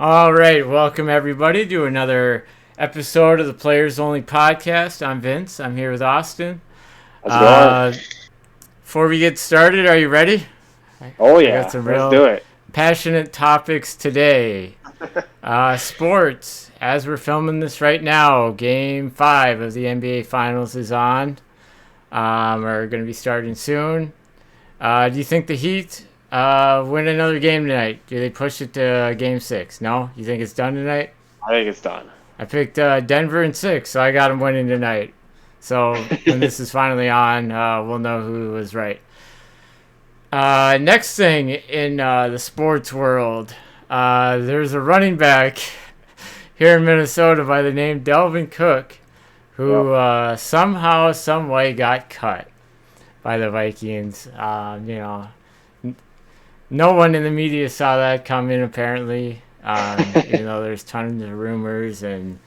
All right, welcome everybody to another episode of the Players Only podcast. I'm Vince. I'm here with Austin. How's it going? Before we get started, are you ready? Oh I got yeah, some let's real do it. passionate topics today. Sports. As we're filming this right now, Game 5 of the NBA Finals is on. We're going to be starting soon. Do you think the Heat win another game tonight? Do they push it to Game 6? No? You think it's done tonight? I think it's done. I picked Denver in 6, so I got them winning tonight. So when this is finally on, we'll know who was right. Next thing in the sports world, there's a running back here in Minnesota by the name Dalvin Cook, who somehow, some way got cut by the Vikings. No one in the media saw that coming, apparently. Even though there's tons of rumors, and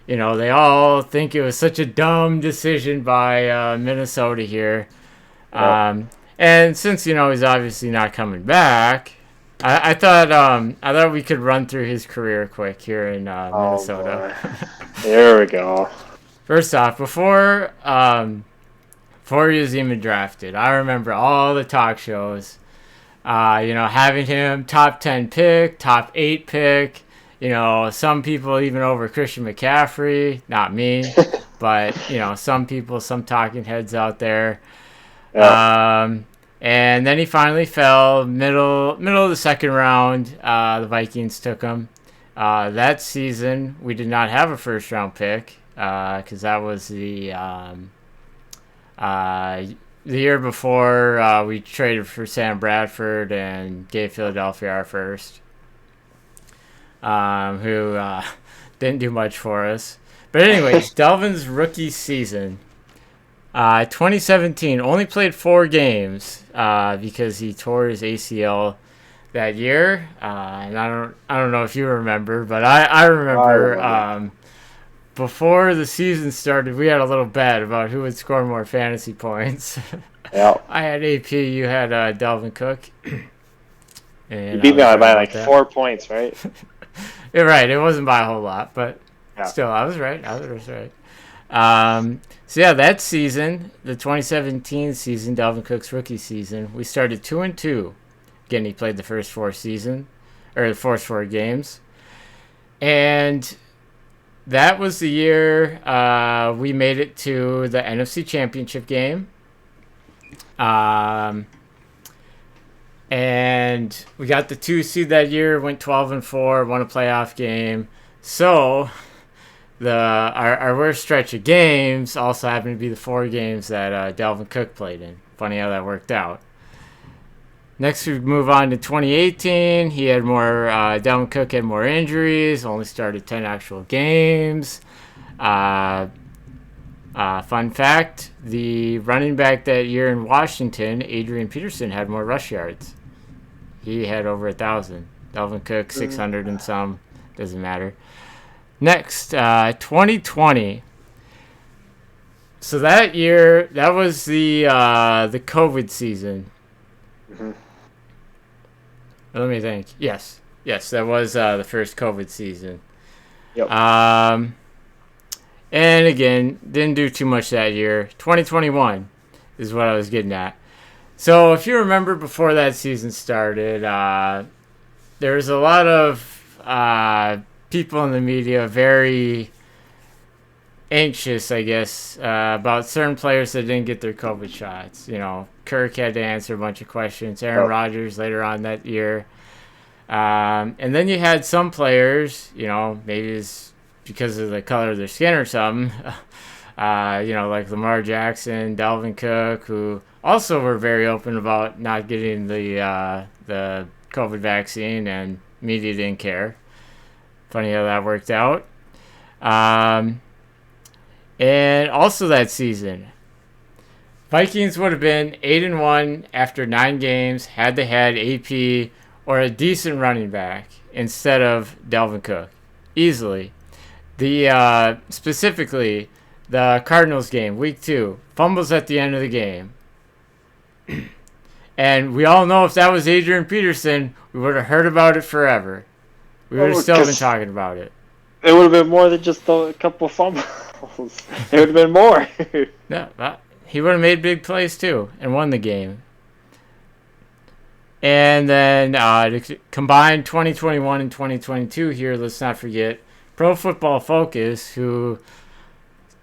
they all think it was such a dumb decision by Minnesota here. And since he's obviously not coming back, I thought we could run through his career quick here in Minnesota. There we go. First off, before he was even drafted, I remember all the talk shows. Having him top 10 pick, top 8 pick, some people even over Christian McCaffrey, not me, but, some people, some talking heads out there. Yeah. And then he finally fell, middle of the second round, the Vikings took him. That season, we did not have a first round pick, because that was the year before we traded for Sam Bradford and gave Philadelphia our first, who didn't do much for us. But anyways, Dalvin's rookie season, 2017, only played 4 games because he tore his ACL that year. And I don't know if you remember, but I remember. Before the season started, we had a little bet about who would score more fantasy points. Yeah. I had AP, you had Dalvin Cook. And you beat me by like 4 points, right? You're right. It wasn't by a whole lot, but still, I was right. So yeah, that season, the 2017 season, Dalvin Cook's rookie season, we started 2-2. Again, he played the first 4 games, and that was the year we made it to the NFC Championship game. And we got the 2 seed that year, went 12-4, won a playoff game. So our worst stretch of games also happened to be the 4 games that Dalvin Cook played in. Funny how that worked out. Next, we move on to 2018. He had more. Dalvin Cook had more injuries. Only started 10 actual games. Fun fact: the running back that year in Washington, Adrian Peterson, had more rush yards. He had over 1,000. Dalvin Cook 600 and some. Doesn't matter. Next, 2020. So that year, that was the COVID season. Mm-hmm. Let me think. Yes, that was the first COVID season. Yep. And again, didn't do too much that year. 2021 is what I was getting at. So if you remember before that season started, there was a lot of people in the media very anxious, I guess, about certain players that didn't get their COVID shots. Kirk had to answer a bunch of questions. Aaron Rodgers later on that year. And then you had some players, maybe it's because of the color of their skin or something, like Lamar Jackson, Dalvin Cook, who also were very open about not getting the COVID vaccine, and media didn't care. Funny how that worked out. And also that season, Vikings would have been 8-1 after 9 games had they had AP or a decent running back instead of Dalvin Cook. Easily. Specifically, the Cardinals game, week 2, fumbles at the end of the game. And we all know if that was Adrian Peterson, we would have heard about it forever. we would have still been talking about it. It would have been more than just a couple fumbles. It would have been more. Yeah, he would have made big plays too and won the game. And then to combine 2021 and 2022 here, let's not forget Pro Football Focus, who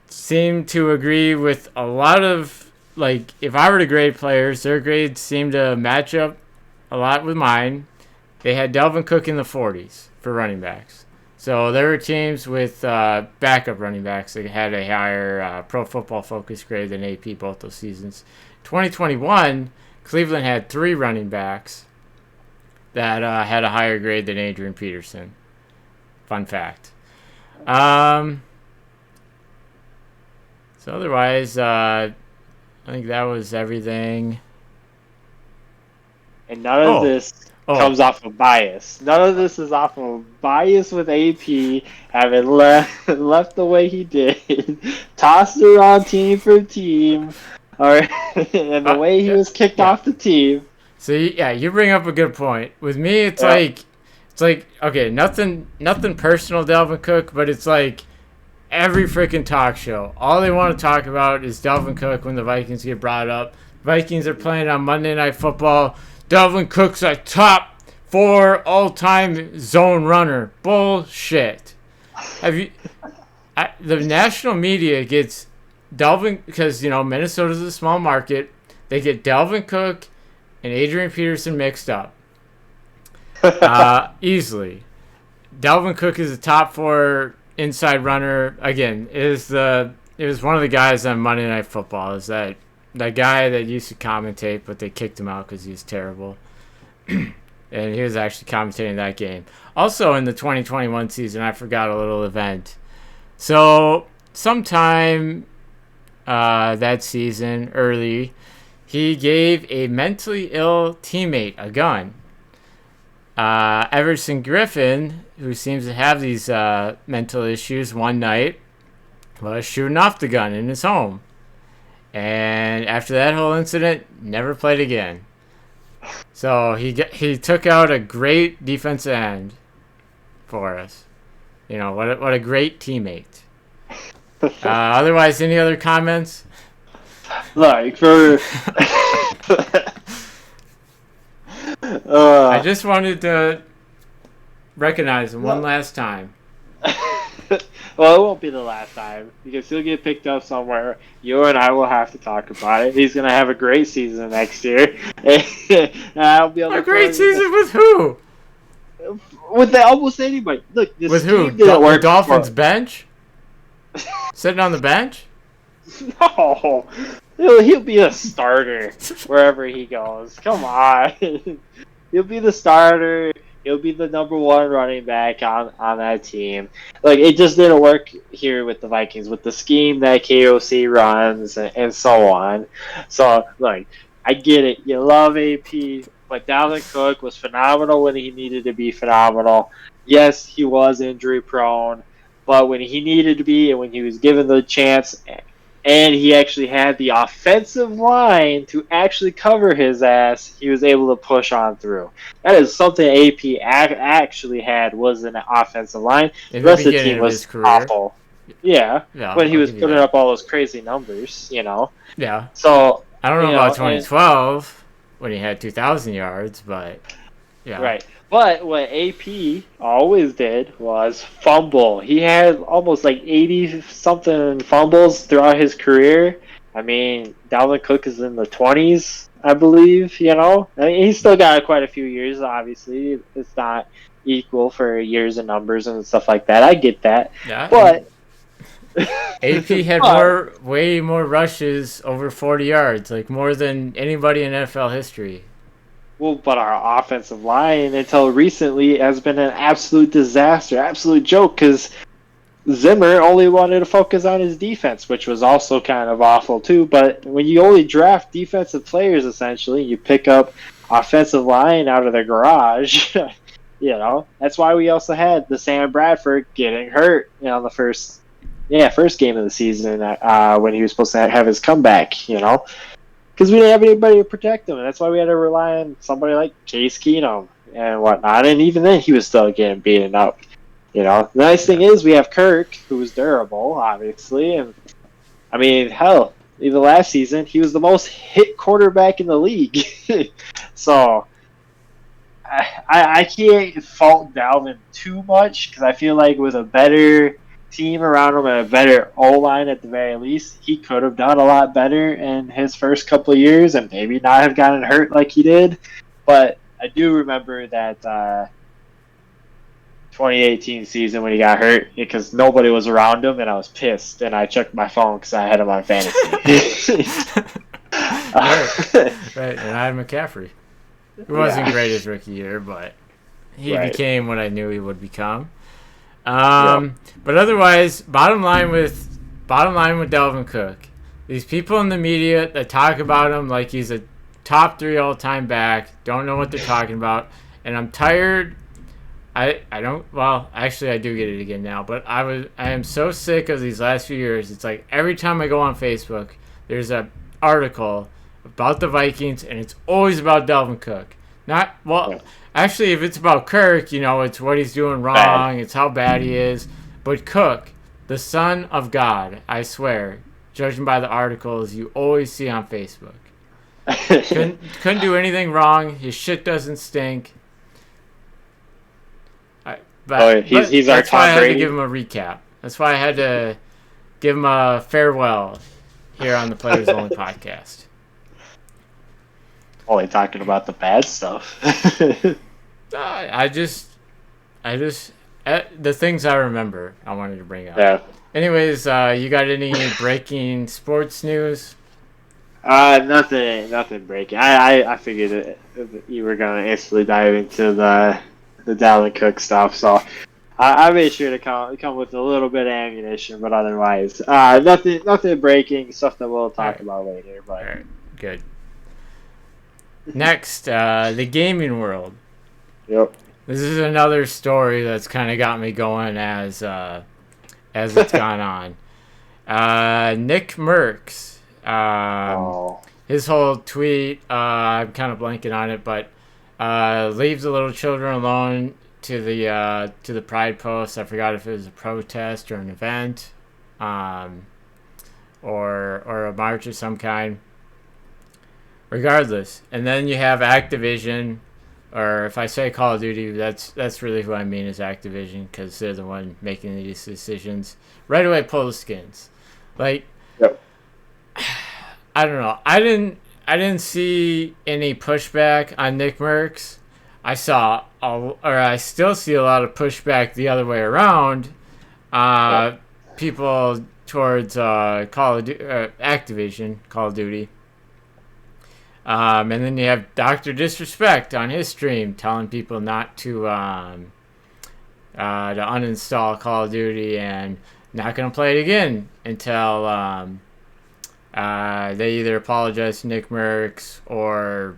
seem to agree with a lot of, like, if I were to grade players, their grades seem to match up a lot with mine. They had Dalvin Cook in the 40s for running backs. So there were teams with backup running backs that had a higher Pro Football Focus grade than AP both those seasons. 2021, Cleveland had 3 running backs that had a higher grade than Adrian Peterson. Fun fact. So otherwise, I think that was everything. And none of this comes off of bias. None of this is off of bias with AP having left the way he did, tossed around team for team, and the way he was kicked off the team. So you bring up a good point. With me, it's like okay, nothing personal, Dalvin Cook, but it's like every freaking talk show, all they want to talk about is Dalvin Cook when the Vikings get brought up. Vikings are playing on Monday Night Football. Dalvin Cook's a top 4 all-time zone runner. Bullshit. The national media gets Dalvin, because Minnesota's a small market. They get Dalvin Cook and Adrian Peterson mixed up. Easily. Dalvin Cook is a top 4 inside runner. Again, it was one of the guys on Monday Night Football. Is that guy that used to commentate, but they kicked him out because he was terrible. And he was actually commentating that game. Also in the 2021 season, I forgot a little event. So sometime that season, early, he gave a mentally ill teammate a gun. Everson Griffin, who seems to have these mental issues, one night was shooting off the gun in his home. And after that whole incident, never played again. So he took out a great defensive end for us. What a great teammate. Otherwise, any other comments? Like for I just wanted to recognize him one last time. Well, it won't be the last time because he'll get picked up somewhere. You and I will have to talk about it. He's gonna have a great season next year. I'll be able a great season with who? With almost anybody. Look, this with who? The Dolphins bench? Sitting on the bench? No, he'll be a starter wherever he goes. Come on, he'll be the starter. He'll be the number 1 running back on that team. Like, it just didn't work here with the Vikings, with the scheme that KOC runs and so on. So, like, I get it. You love AP, but Dalvin Cook was phenomenal when he needed to be phenomenal. Yes, he was injury prone, but when he needed to be and when he was given the chance and he actually had the offensive line to actually cover his ass, he was able to push on through. That is something AP actually had, was an offensive line. The rest of the team was awful. Yeah, but he was putting up all those crazy numbers, Yeah. So I don't know about 2012 when he had 2,000 yards, but yeah. Right. But what AP always did was fumble. He had almost like 80-something fumbles throughout his career. I mean, Dalvin Cook is in the 20s, I believe, I mean, he's still got quite a few years, obviously. It's not equal for years and numbers and stuff like that. I get that. Yeah. But AP had way more rushes over 40 yards, like more than anybody in NFL history. Well, but our offensive line, until recently, has been an absolute disaster, absolute joke, because Zimmer only wanted to focus on his defense, which was also kind of awful, too. But when you only draft defensive players, essentially, you pick up offensive line out of the garage, that's why we also had the Sam Bradford getting hurt, the first game of the season when he was supposed to have his comeback, because we didn't have anybody to protect him, and that's why we had to rely on somebody like Case Keenum, and whatnot. And even then, he was still getting beaten up. You know, the nice thing is we have Kirk, who's durable, obviously, and I mean, hell, even last season he was the most hit quarterback in the league. So I can't fault Dalvin too much because I feel like with a better team around him and a better O-line at the very least, he could have done a lot better in his first couple of years and maybe not have gotten hurt like he did. But I do remember that 2018 season when he got hurt because nobody was around him and I was pissed and I checked my phone because I had him on fantasy. Right, and I had McCaffrey. He wasn't great his rookie year, but he became what I knew he would become. But otherwise, bottom line with Dalvin Cook, these people in the media that talk about him like he's a top 3 all-time back don't know what they're talking about, and I'm tired. I do get it again now, but I am so sick of these last few years. It's like every time I go on Facebook, there's an article about the Vikings, and it's always about Dalvin Cook. Actually, if it's about Kirk, it's what he's doing wrong, it's how bad he is. But Cook, the son of God, I swear, judging by the articles you always see on Facebook, couldn't do anything wrong. His shit doesn't stink. He's our that's why I Tom had Brady. to give him a recap. That's why I had to give him a farewell here on the Players Only podcast. Only talking about the bad stuff. I just the things I remember I wanted to bring up. Yeah. Anyways, you got any breaking sports news? Nothing breaking. I figured that you were gonna instantly dive into the Dalvin Cook stuff, so I made sure to come with a little bit of ammunition, but otherwise, nothing breaking. Stuff that we'll talk about later. But all right, good. Next, the gaming world. Yep. This is another story that's kind of got me going as it's gone on. Nickmercs. His whole tweet, I'm kind of blanking on it, but leaves the little children alone to the Pride post. I forgot if it was a protest or an event, or a march of some kind. Regardless, and then you have Activision, or if I say Call of Duty, that's really who I mean is Activision, because they're the one making these decisions. Right away, pull the skins. Like, yep. I don't know. I didn't see any pushback on Nickmercs. I still see a lot of pushback the other way around. People towards Activision, Call of Duty. And then you have DR.DISRESPECT on his stream telling people not to uninstall Call of Duty and not going to play it again until they either apologize to Nickmercs or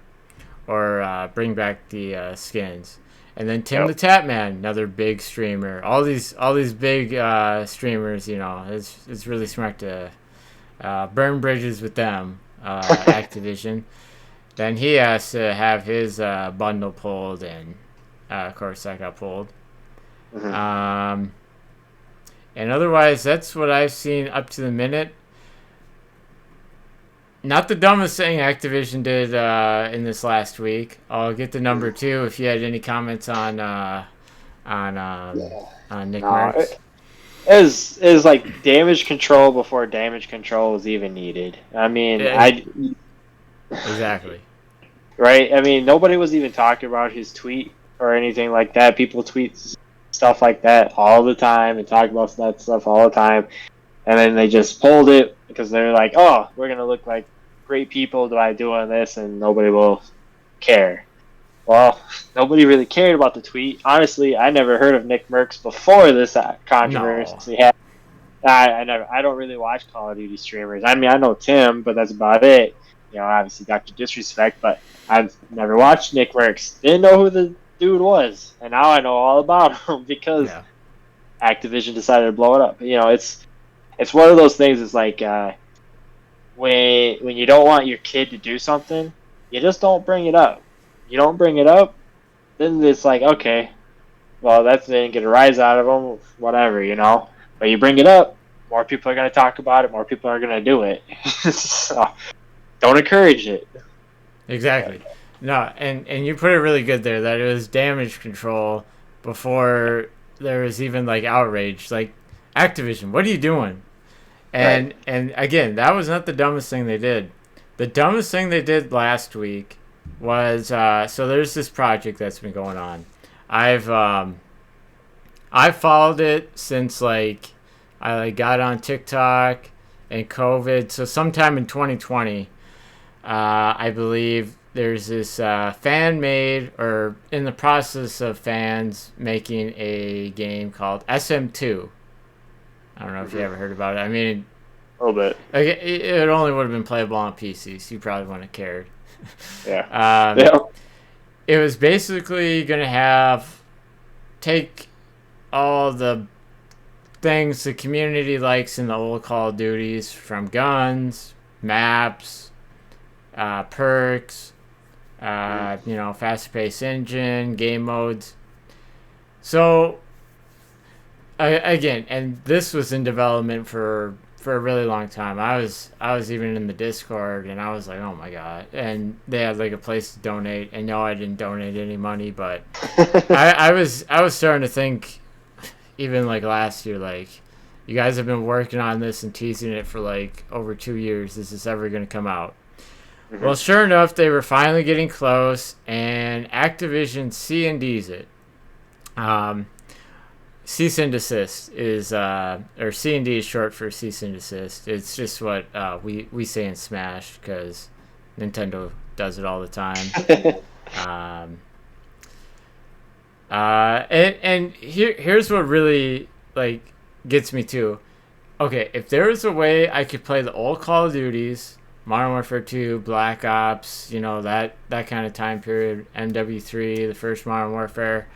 bring back the skins. And then Tim the Tatman, another big streamer. All these big streamers, it's really smart to burn bridges with them. Activision. Then he has to have his bundle pulled, and of course that got pulled. Mm-hmm. And otherwise, that's what I've seen up to the minute. Not the dumbest thing Activision did in this last week. I'll get to number 2 if you had any comments on Nickmercs. It was like damage control before damage control was even needed. I mean, exactly. Right? I mean, nobody was even talking about his tweet or anything like that. People tweet stuff like that all the time and talk about that stuff all the time. And then they just pulled it because they're like, oh, we're going to look like great people by doing this and nobody will care. Well, nobody really cared about the tweet. Honestly, I never heard of Nickmercs before this controversy happened. I don't really watch Call of Duty streamers. I mean, I know Tim, but that's about it. Obviously DR.DISRESPECT, but I've never watched Nickmercs. Didn't know who the dude was, and now I know all about him because Activision decided to blow it up. It's one of those things. It's like when you don't want your kid to do something, you just don't bring it up. You don't bring it up, then it's like, okay, well, that didn't get a rise out of them, whatever, But you bring it up, more people are going to talk about it, more people are going to do it. So, don't encourage it. Exactly. No, and you put it really good there that it was damage control before there was even like outrage. Like, Activision, what are you doing? And again, that was not the dumbest thing they did. The dumbest thing they did last week was so there's this project that's been going on. I've followed it since like I got on TikTok and COVID. So sometime in 2020, I believe there's this fan made or in the process of fans making a game called SM2. I don't know if you ever heard about it. I mean, a little bit. like, it only would have been playable on PC, so you probably wouldn't have cared. Yeah. It was basically going to take all the things the community likes in the old Call of Duties, from guns, maps, perks, fast-paced engine, game modes. So, again, and this was in development for a really long time. I was even in the Discord, and I was like, oh my god. And they had like a place to donate. And no, I didn't donate any money, but I was starting to think, even like last year, like, you guys have been working on this and teasing it for like over 2 years. Is this ever going to come out? Mm-hmm. Well, sure enough, they were finally getting close, and Activision C&D's it. Cease and desist is, or C&D is short for cease and desist. It's just what we say in Smash, because Nintendo does it all the time. And here's what really like gets me too. Okay, if there was a way I could play the old Call of Duties, Modern Warfare 2, Black Ops, that kind of time period, MW3, the first Modern Warfare,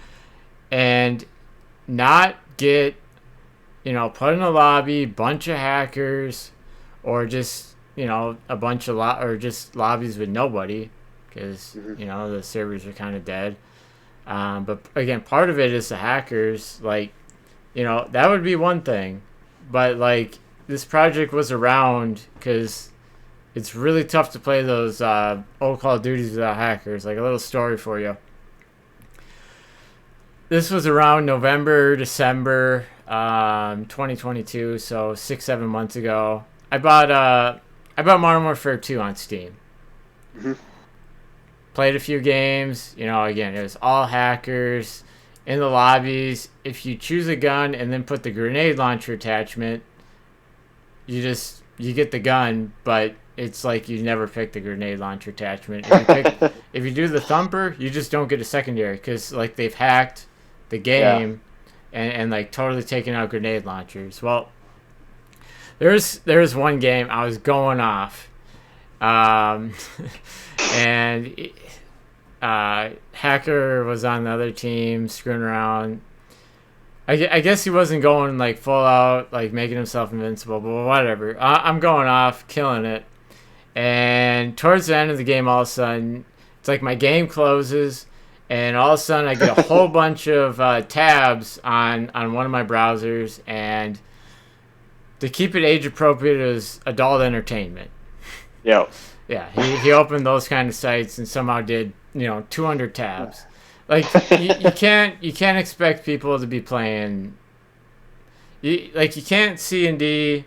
and not get, put in a lobby, bunch of hackers, or just, a bunch of or just lobbies with nobody, because, the servers are kind of dead. But again, part of it is the hackers. Like, that would be one thing, but like, this project was around because it's really tough to play those old Call of Duties without hackers. Like, a little story for you. This was around November, December, 2022, so 6-7 months ago. I bought Modern Warfare 2 on Steam. Mm-hmm. Played a few games. Again, it was all hackers in the lobbies. If you choose a gun and then put the grenade launcher attachment, you get the gun, but it's like you never pick the grenade launcher attachment. If you do the thumper, you just don't get a secondary, because like they've hacked the game, and like totally taking out grenade launchers. Well, there's one game I was going off, and hacker was on the other team screwing around. I guess he wasn't going like full out, like making himself invincible, but whatever. I'm going off, killing it, and towards the end of the game, all of a sudden, it's like my game closes. And all of a sudden, I get a whole bunch of tabs on one of my browsers, and to keep it age appropriate, it was adult entertainment. Yeah. Yeah, he opened those kind of sites and somehow did 200 tabs. Like, you can't expect people to be playing. You can't C&D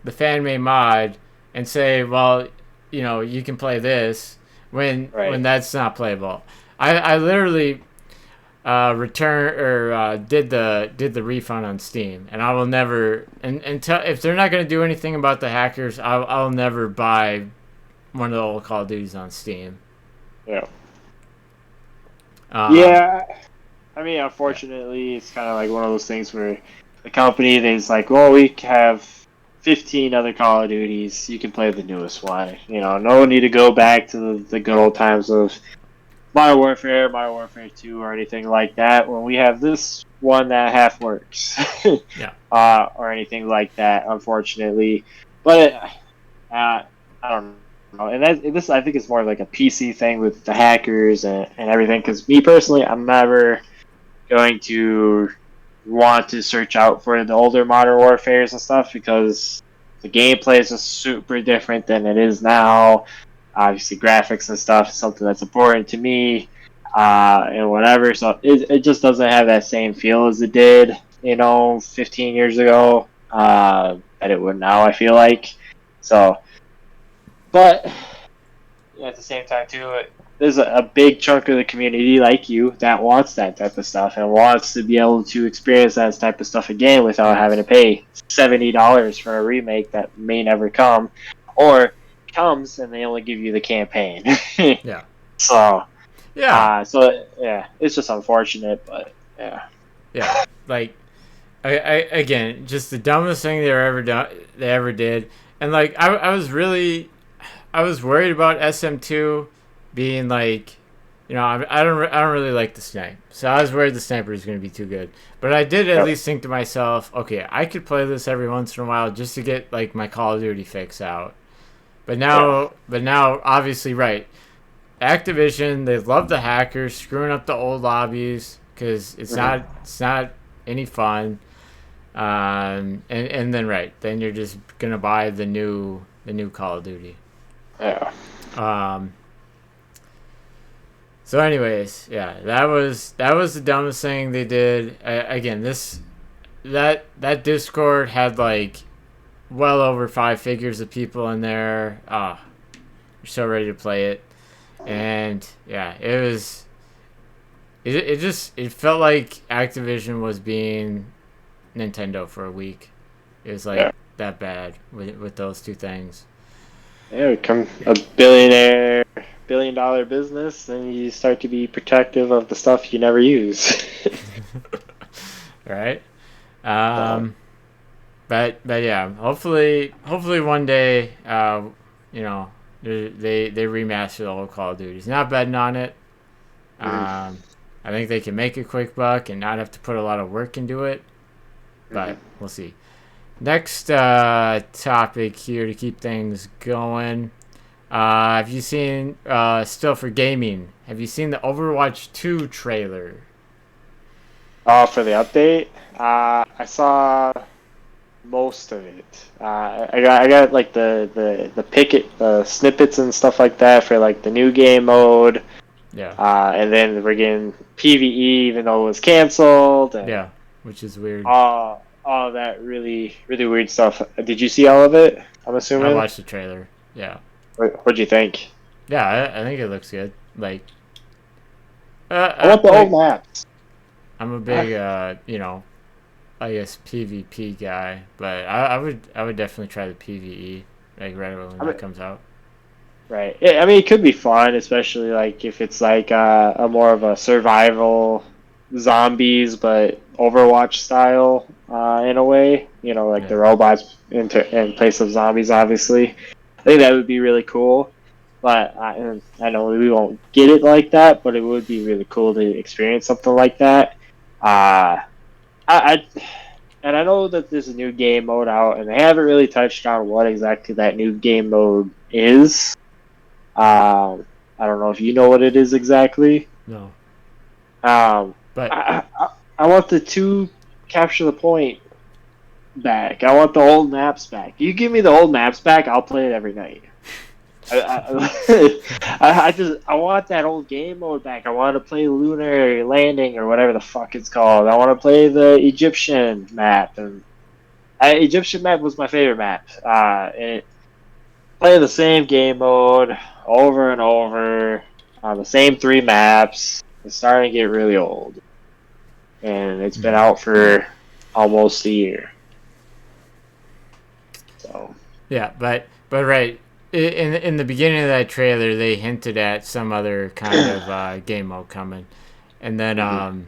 the fan made mod and say, well, you can play this when that's not playable. I literally did the refund on Steam, and I will never until if they're not going to do anything about the hackers, I'll never buy one of the old Call of Duties on Steam. Yeah. I mean, unfortunately, it's kind of like one of those things where the company is like, well, we have 15 other Call of Duties. You can play the newest one. No need to go back to the good old times of Modern Warfare 2, or anything like that, when we have this one that half works. Or anything like that, unfortunately. But I don't And this I think is more like a PC thing with the hackers and everything. Because me personally, I'm never going to want to search out for the older Modern Warfares and stuff because the gameplay is just super different than it is now. Obviously, graphics and stuff is something that's important to me, and whatever. So it just doesn't have that same feel as it did, 15 years ago. That it would now. I feel like so. But at the same time, too, there's a big chunk of the community like you that wants that type of stuff and wants to be able to experience that type of stuff again without having to pay $70 for a remake that may never come, or comes and they only give you the campaign. Yeah. So, Yeah. it's just unfortunate, but yeah. Yeah. Like, I again, just the dumbest thing they ever did, and like I was worried about SM2 being like, I don't really like the snipe, so I was worried the sniper was going to be too good. But I did at least think to myself, okay, I could play this every once in a while just to get like my Call of Duty fix out. But now, obviously, right, Activision, they love the hackers screwing up the old lobbies because it's not any fun. And then then you're just gonna buy the new Call of Duty. Yeah. So, anyways, yeah, that was the dumbest thing they did. Again, that Discord had like well over 5 figures of people in there. You're so ready to play it, and yeah, it was. It felt like Activision was being Nintendo for a week. It was like that bad with those two things. Yeah, become a billion-dollar business, and you start to be protective of the stuff you never use. Right. But yeah, hopefully one day, they remaster the whole Call of Duty. Not betting on it. I think they can make a quick buck and not have to put a lot of work into it. But we'll see. Next topic here to keep things going. Have you seen, still for gaming, have you seen the Overwatch 2 trailer? Oh, for the update? I saw most of it. I got like the snippets and stuff like that for like the new game mode. Yeah. And then we're getting PVE even though it was canceled. And yeah, which is weird. All that really, really weird stuff. Did you see all of it? I'm assuming. I watched the trailer. Yeah. What'd you think? Yeah, I think it looks good. Like, I want the old maps. I'm a big, I guess PvP guy, but I would definitely try the PvE like right away when it comes out. Right. Yeah, I mean, it could be fun, especially like if it's like a more of a survival zombies, but Overwatch style in a way. Like the robots in place of zombies. Obviously, I think that would be really cool. But I know we won't get it like that, but it would be really cool to experience something like that. And I know that there's a new game mode out, and they haven't really touched on what exactly that new game mode is. I don't know if you know what it is exactly. No. But I want the 2 capture the point back. I want the old maps back. You give me the old maps back, I'll play it every night. I want that old game mode back. I want to play Lunar Landing or whatever the fuck it's called. I want to play the Egyptian map, and Egyptian map was my favorite map. And play the same game mode over and over on the same 3 maps. It's starting to get really old, and it's been out for almost a year. So yeah, but right. In the beginning of that trailer, they hinted at some other kind of game mode coming, and then again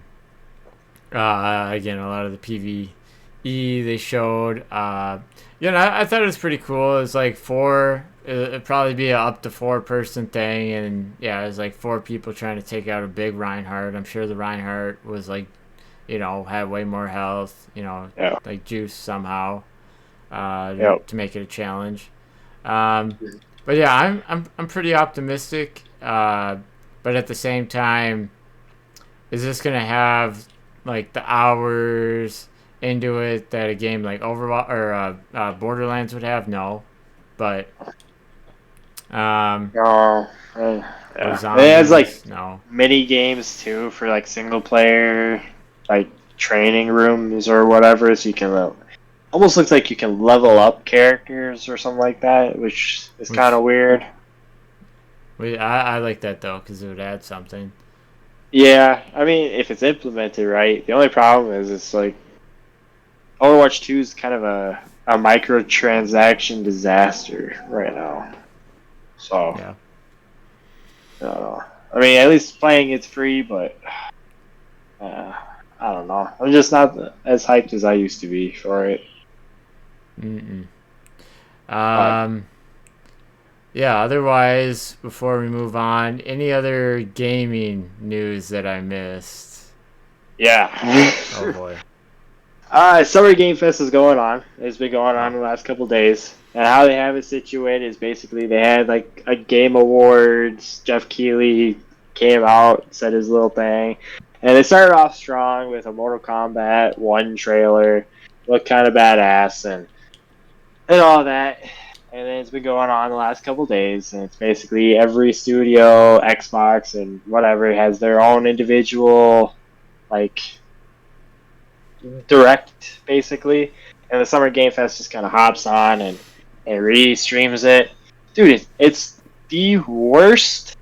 a lot of the PvE they showed. I thought it was pretty cool. It was like 4. It'd probably be an up to 4 person thing, and yeah, it was like 4 people trying to take out a big Reinhardt. I'm sure the Reinhardt was like, had way more health. Like juice somehow, to make it a challenge. But yeah, I'm pretty optimistic. But at the same time, is this gonna have like the hours into it that a game like Overwatch or Borderlands would have? No, but No, or yeah. It has like zombies? No. mini games too for like single player, like training rooms or whatever, so you can almost looks like you can level up characters or something like that, which is kind Which of weird. I like that though because it would add something. Yeah, I mean, if it's implemented right, the only problem is it's like Overwatch 2 is kind of a microtransaction disaster right now. So, Yeah. I mean, at least playing it's free, but uh, I don't know. I'm just not as hyped as I used to be for it. Mm-mm. But Yeah, otherwise, before we move on, any other gaming news that I missed? yeah. Oh boy. Summer Game Fest is going on. It's been going on Oh. the last couple days. And how they have it situated is basically they had like a Game Awards. Jeff Keighley came out, said his little thing. And they started off strong with a Mortal Kombat 1 trailer. Looked kind of badass and all that. And then it's been going on the last couple days. And it's basically every studio, Xbox, and whatever has their own individual, like, direct basically, and the Summer Game Fest just kind of hops on and re-streams it. Dude, it's the worst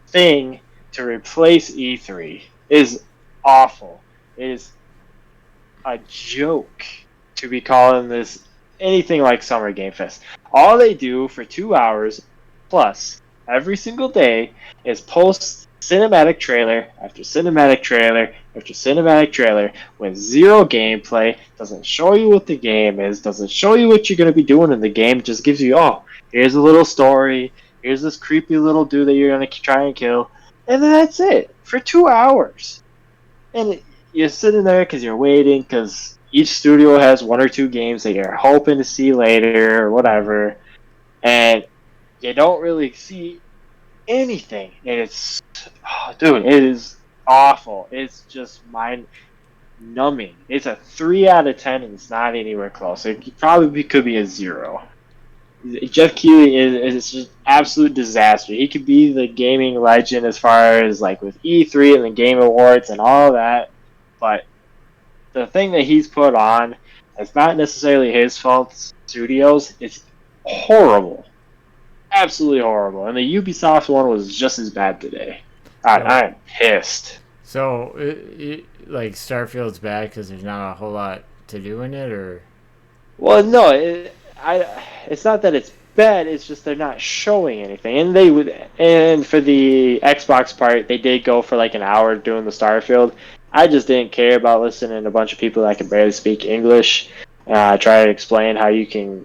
thing to replace E3. It is awful. It is a joke to be calling this anything like Summer Game Fest. All they do for 2 hours plus every single day is post cinematic trailer after cinematic trailer after cinematic trailer with zero gameplay, doesn't show you what the game is, doesn't show you what you're going to be doing in the game, just gives you, oh, here's a little story, here's this creepy little dude that you're going to try and kill, and then that's it for 2 hours. And you're sitting there because you're waiting because each studio has one or two games that you're hoping to see later or whatever, and you don't really see anything. And it's, oh, dude, it is awful. It's just mind numbing. It's a 3 out of 10, and it's not anywhere close. It probably could be a 0. Jeff Keighley is just absolute disaster. He could be the gaming legend as far as like with E3 and the Game Awards and all that, but the thing that he's put on, it's not necessarily his fault. Studios, it's horrible, absolutely horrible. And the Ubisoft one was just as bad today. So I'm pissed. so like Starfield's bad because there's not a whole lot to do in it, or Well, no, it's not that it's bad. It's just they're not showing anything. And they would, and for the Xbox part, they did go for like an hour doing the Starfield. I just didn't care about listening to a bunch of people that can barely speak English. Try to explain how you can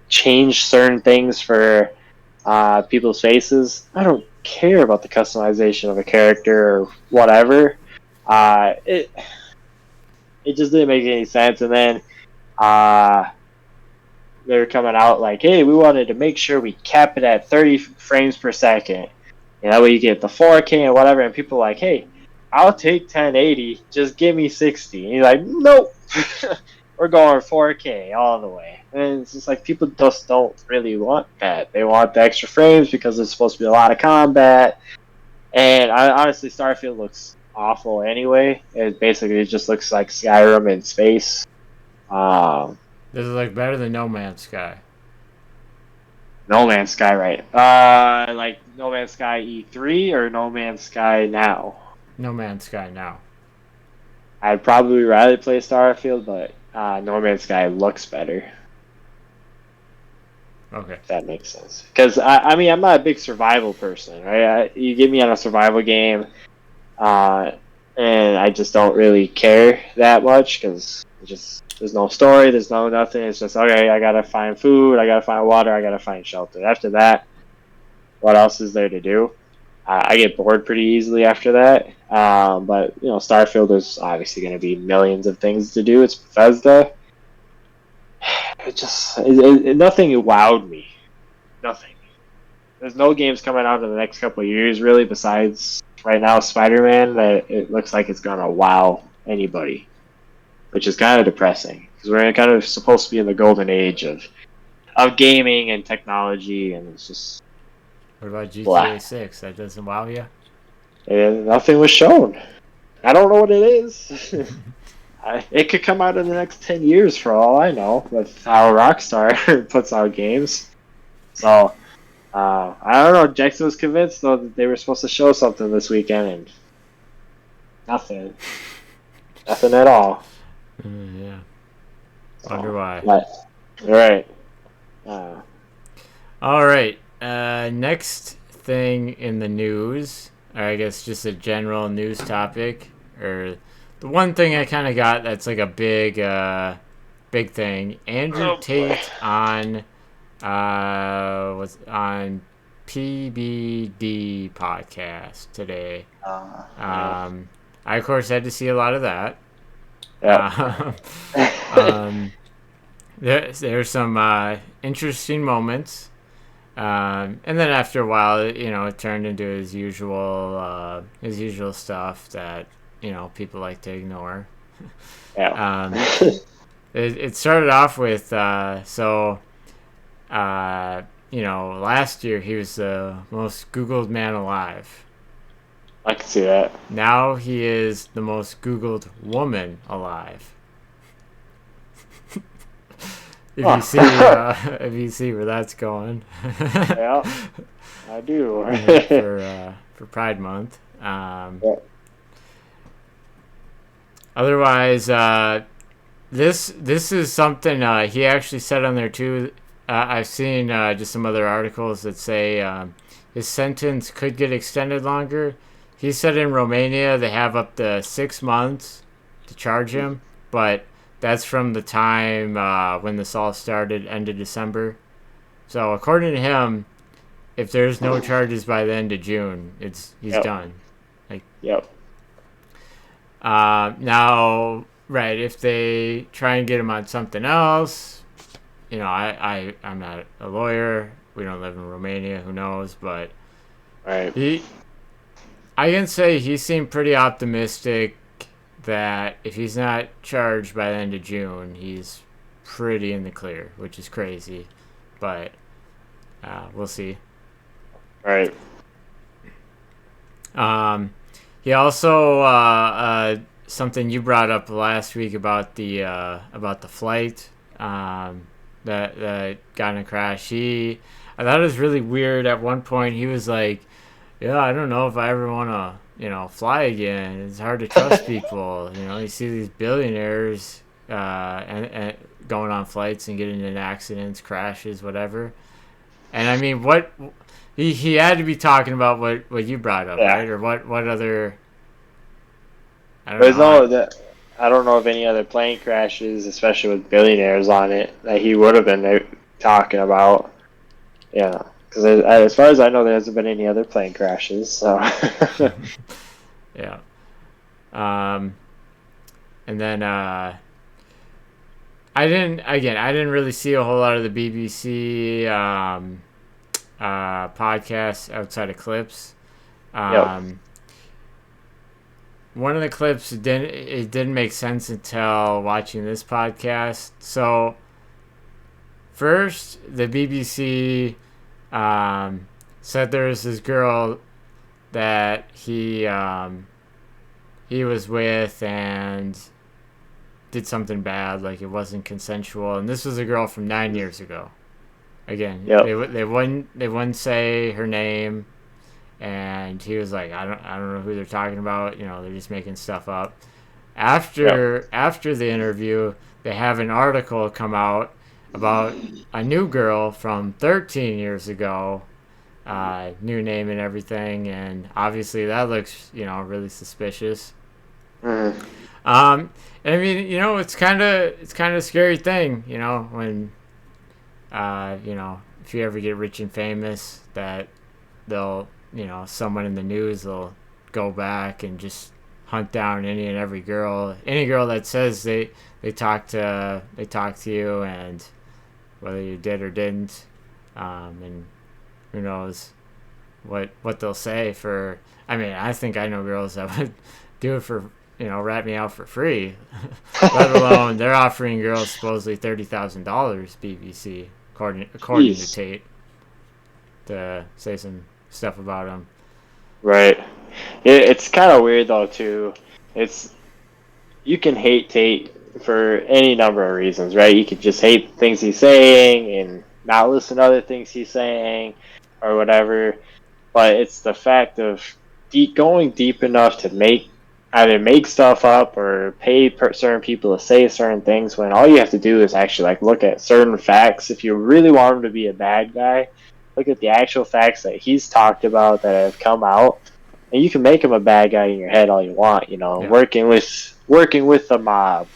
change certain things for people's faces. I don't care about the customization of a character or whatever. It just didn't make any sense. And then they were coming out like, hey, we wanted to make sure we cap it at 30 frames per second. And that way you get the 4K and whatever. And people are like, hey, I'll take 1080. Just give me 60. And you're like, nope. We're going 4K all the way. And it's just like people just don't really want that. They want the extra frames because there's supposed to be a lot of combat. And honestly, Starfield looks awful anyway. It just looks like Skyrim in space. this is like better than No Man's Sky. No Man's Sky, right? Like No Man's Sky E3 or No Man's Sky now? No Man's Sky now. I'd probably rather play Starfield, but No Man's Sky looks better. Okay. If that makes sense. Because I mean, I'm not a big survival person, right? You get me on a survival game, and I just don't really care that much because there's no story, there's no nothing. It's just okay. I gotta find food, I gotta find water, I gotta find shelter. After that, what else is there to do? I get bored pretty easily after that. But you know, Starfield is obviously going to be millions of things to do. It's Bethesda. Nothing wowed me. Nothing. there's no games coming out in the next couple of years really besides right now Spider-Man that it looks like it's gonna wow anybody, which is kind of depressing because we're kind of supposed to be in the golden age of gaming and technology, and it's just What about GTA blah. 6? That doesn't wow you? And nothing was shown. I don't know what it is. It could come out in the next 10 years for all I know with how Rockstar puts out games. So, I don't know. Jackson was convinced, though, that they were supposed to show something this weekend, and nothing. Nothing at all. Yeah. Wonder why. But, all right. All right. Next thing in the news, or I guess just a general news topic, or the one thing I kind of got that's like a big thing. Andrew Tate on was on PBD podcast today. I of course had to see a lot of that. Yeah. There's some interesting moments. And then after a while, it turned into his usual stuff that, people like to ignore. Yeah. It started off with, last year he was the most Googled man alive. I can see that. Now he is the most Googled woman alive. If you see where that's going. Yeah, I do. for Pride Month. Otherwise, this is something he actually said on there too. I've seen just some other articles that say his sentence could get extended longer. He said in Romania they have up to 6 months to charge him, but that's from the time when this all started, end of December. So according to him, if there's no charges by the end of June, he's done. Yep. Now, right, if they try and get him on something else, I'm not a lawyer. We don't live in Romania. Who knows? But right. I can say he seemed pretty optimistic that if he's not charged by the end of June, he's pretty in the clear, which is crazy. But we'll see. Right. He also something you brought up last week about the flight that got in a crash. I thought it was really weird. At one point, he was like, "Yeah, I don't know if I ever want to." Fly again. It's hard to trust people. You see these billionaires and going on flights and getting in accidents, crashes, whatever. And I mean, what he had to be talking about what you brought up, right? Or what other? I don't know. I don't know of any other plane crashes, especially with billionaires on it, that he would have been talking about. Yeah. Because as far as I know, there hasn't been any other plane crashes. So. Yeah. And then I didn't really see a whole lot of the BBC podcasts outside of clips. One of the clips didn't make sense until watching this podcast. So first, the BBC said there was this girl that he was with and did something bad, like it wasn't consensual, and this was a girl from 9 years ago. Again, they wouldn't say her name, and he was like, I don't know who they're talking about. They're just making stuff up. After the interview, they have an article come out about a new girl from 13 years ago, new name and everything, and obviously that looks, really suspicious. And I mean, it's kind of a scary thing, when, if you ever get rich and famous, that they'll, someone in the news will go back and just hunt down any and every girl that says they talk to you, and whether you did or didn't, and who knows what they'll say for. I mean, I think I know girls that would do it for, rat me out for free. Let alone they're offering girls supposedly $30,000 BBC, according to Tate, to say some stuff about him. Right. It's kind of weird though too. You can hate Tate for any number of reasons, right? You could just hate things he's saying and not listen to other things he's saying or whatever. But it's the fact of going deep enough to either make stuff up or pay certain people to say certain things when all you have to do is actually like look at certain facts. If you really want him to be a bad guy, look at the actual facts that he's talked about that have come out, and you can make him a bad guy in your head all you want. Yeah. Working with the mob,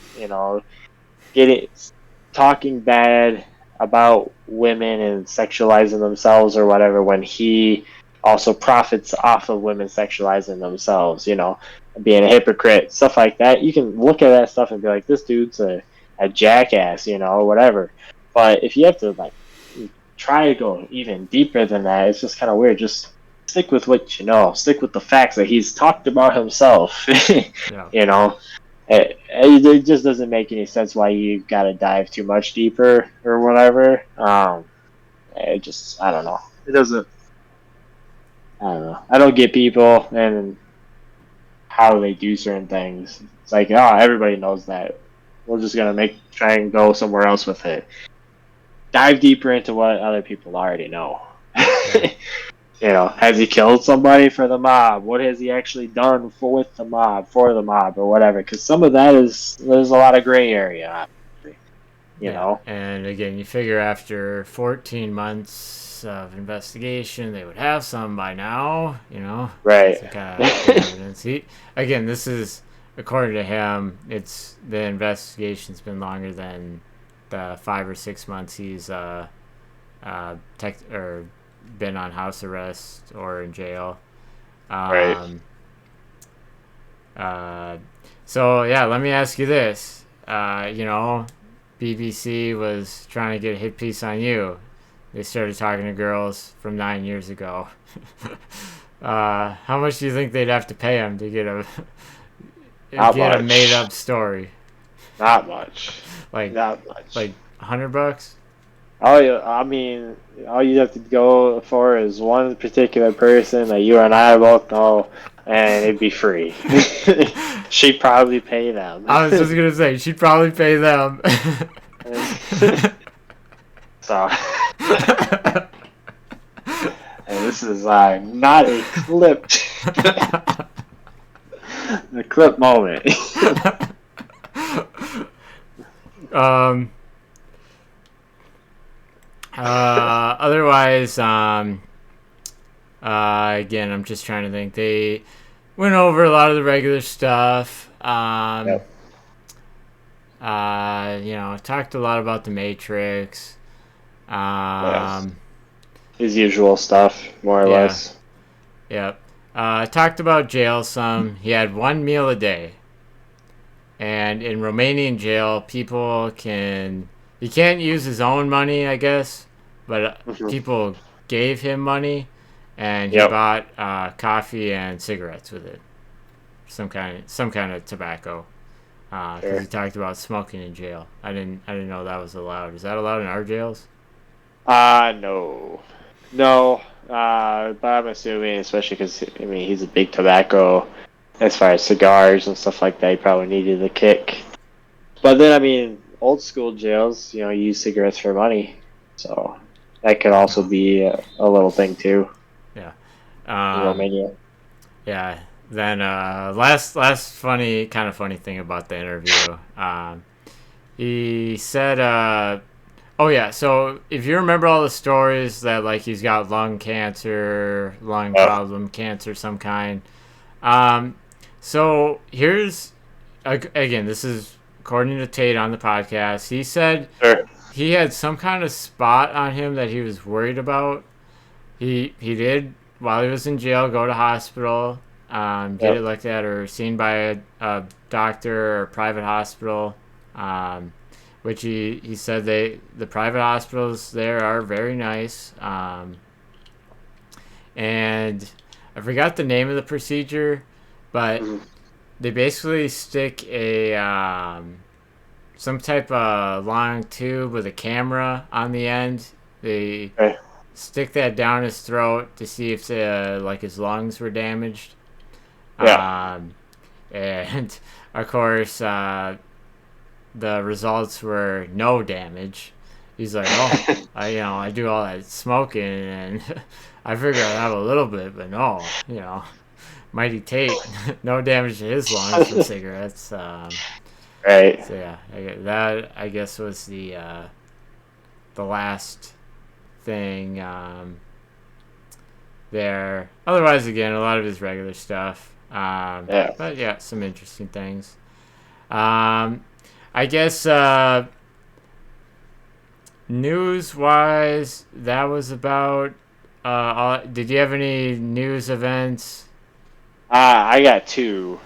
talking bad about women and sexualizing themselves or whatever, when he also profits off of women sexualizing themselves, being a hypocrite, stuff like that. You can look at that stuff and be like, this dude's a jackass, whatever. But if you have to like try to go even deeper than that, it's just kind of weird. Just stick with what you know. Stick with the facts that he's talked about himself. Yeah. It just doesn't make any sense why you gotta dive too much deeper or whatever. I don't know. It doesn't. I don't know. I don't get people and how they do certain things. It's like, everybody knows that. We're just gonna try and go somewhere else with it. Dive deeper into what other people already know. Has he killed somebody for the mob? What has he actually done for the mob, or whatever? Because some of that there's a lot of gray area, you know. And again, you figure after 14 months of investigation, they would have some by now, Right. Kind of evidence. This is, according to him, the investigation's been longer than the 5 or 6 months he's been on house arrest or in jail. Right. So yeah, let me ask you this. BBC was trying to get a hit piece on you. They started talking to girls from 9 years ago. How much do you think they'd have to pay him to get a made up story? Not much. Not much. Like $100? I mean, all you have to go for is one particular person that you and I both know, and it'd be free. She'd probably pay them. I was just gonna say she'd probably pay them. So, and this is not a clipped, a clip moment. Otherwise, again, I'm just trying to think. They went over a lot of the regular stuff. Yep. Talked a lot about the Matrix. Yes. His usual stuff, more or less. Yep. Talked about jail some. He had 1 meal a day. And in Romanian jail, he can't use his own money, I guess, but people gave him money, and he bought coffee and cigarettes with it, some kind of tobacco. Because he talked about smoking in jail. I didn't know that was allowed. Is that allowed in our jails? No, but I'm assuming, especially because he's a big tobacco, as far as cigars and stuff like that. He probably needed a kick. But then old school jails, use cigarettes for money, so that could also be a little thing too. Yeah. In Romania. Yeah. Then last funny thing about the interview. He said, so if you remember all the stories that like he's got lung problem, cancer some kind. So here's again, this is according to Tate on the podcast. He said he had some kind of spot on him that he was worried about. He did, while he was in jail, go to hospital, get it looked at or seen by a doctor or private hospital, which he said the private hospitals there are very nice. and I forgot the name of the procedure, but they basically stick a some type of long tube with a camera on the end. They stick that down his throat to see if like his lungs were damaged. Yeah. And of course, the results were no damage. He's like, oh, I do all that smoking and I figured I'd have a little bit, but no, Mighty Tate, no damage to his lungs from cigarettes. Right. So yeah, that I guess was the last thing there. Otherwise, again, a lot of his regular stuff. But yeah, some interesting things. I guess news-wise, that was about. Did you have any news events? I got two.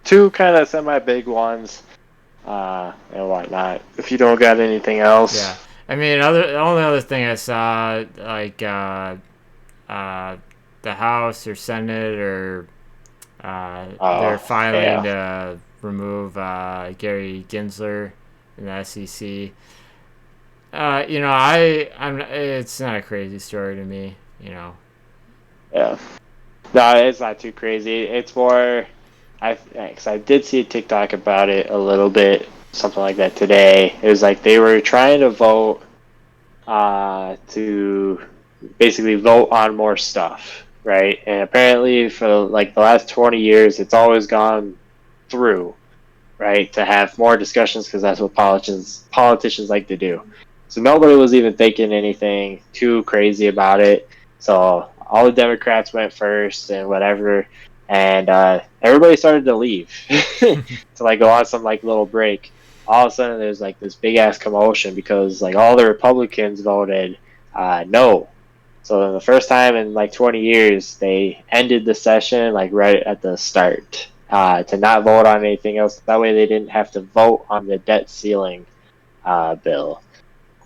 Two kind of semi-big ones. And whatnot. If you don't got anything else. Yeah. I mean, the only other thing I saw, like the House or Senate or they're filing to remove Gary Gensler in the SEC. I'm. It's not a crazy story to me. Yeah. No, it's not too crazy. It's more. Because I did see a TikTok about it a little bit, something like that today. It was like they were trying to vote to basically vote on more stuff, right? And apparently for like the last 20 years, it's always gone through, right, to have more discussions because that's what politicians like to do. So nobody was even thinking anything too crazy about it. So all the Democrats went first and whatever. And everybody started to leave to like go on some like little break. All of a sudden, there's like this big ass commotion because like all the Republicans voted no. So the first time in like 20 years, they ended the session like right at the start to not vote on anything else. That way, they didn't have to vote on the debt ceiling bill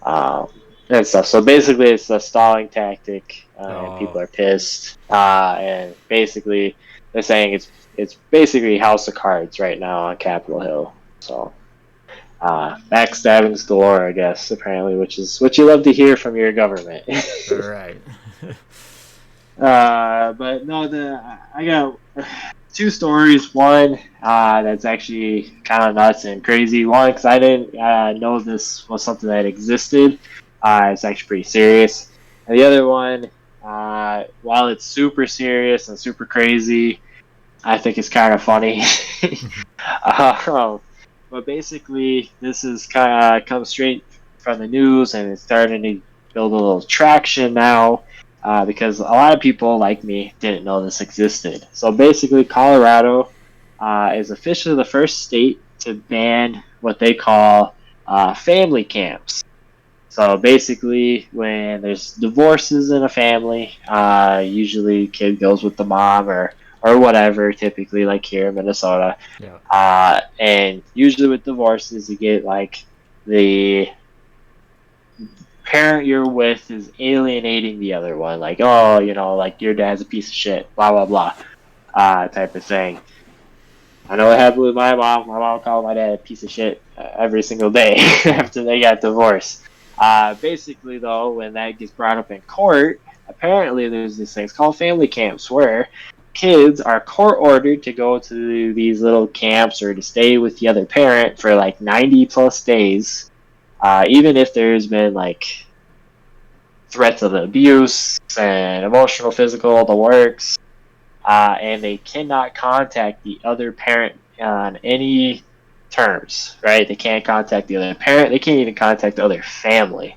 and stuff. So basically, it's a stalling tactic, and people are pissed. And basically, they're saying it's basically House of Cards right now on Capitol Hill. So backstabbing's galore, I guess, apparently, which is what you love to hear from your government. All right. But no, I got two stories. One that's actually kind of nuts and crazy. One, because I didn't know this was something that existed. It's actually pretty serious. And the other one, while it's super serious and super crazy, I think it's kind of funny. But basically, this is kind of comes straight from the news, and it's starting to build a little traction now because a lot of people like me didn't know this existed. So basically, Colorado is officially the first state to ban what they call family camps. So basically, when there's divorces in a family, usually kid goes with the mom or whatever, typically like here in Minnesota. Yeah. And usually with divorces, you get like the parent you're with is alienating the other one. Like, oh, like your dad's a piece of shit, blah, blah, blah, type of thing. I know it happened with my mom. My mom called my dad a piece of shit every single day after they got divorced. Basically, though, when that gets brought up in court, apparently there's these things called family camps where kids are court ordered to go to these little camps or to stay with the other parent for like 90 plus days, even if there's been like threats of abuse and emotional, physical, the works, and they cannot contact the other parent on any terms, right? They can't contact the other parent. They can't even contact the other family.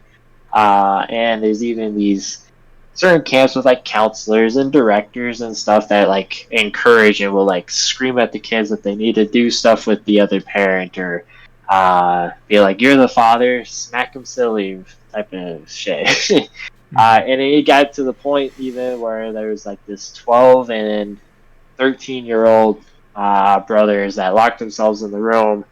And there's even these certain camps with like counselors and directors and stuff that like encourage and will like scream at the kids that they need to do stuff with the other parent or be like, you're the father, smack them silly type of shit. And it got to the point even where there was like this 12 and 13-year-old brothers that locked themselves in the room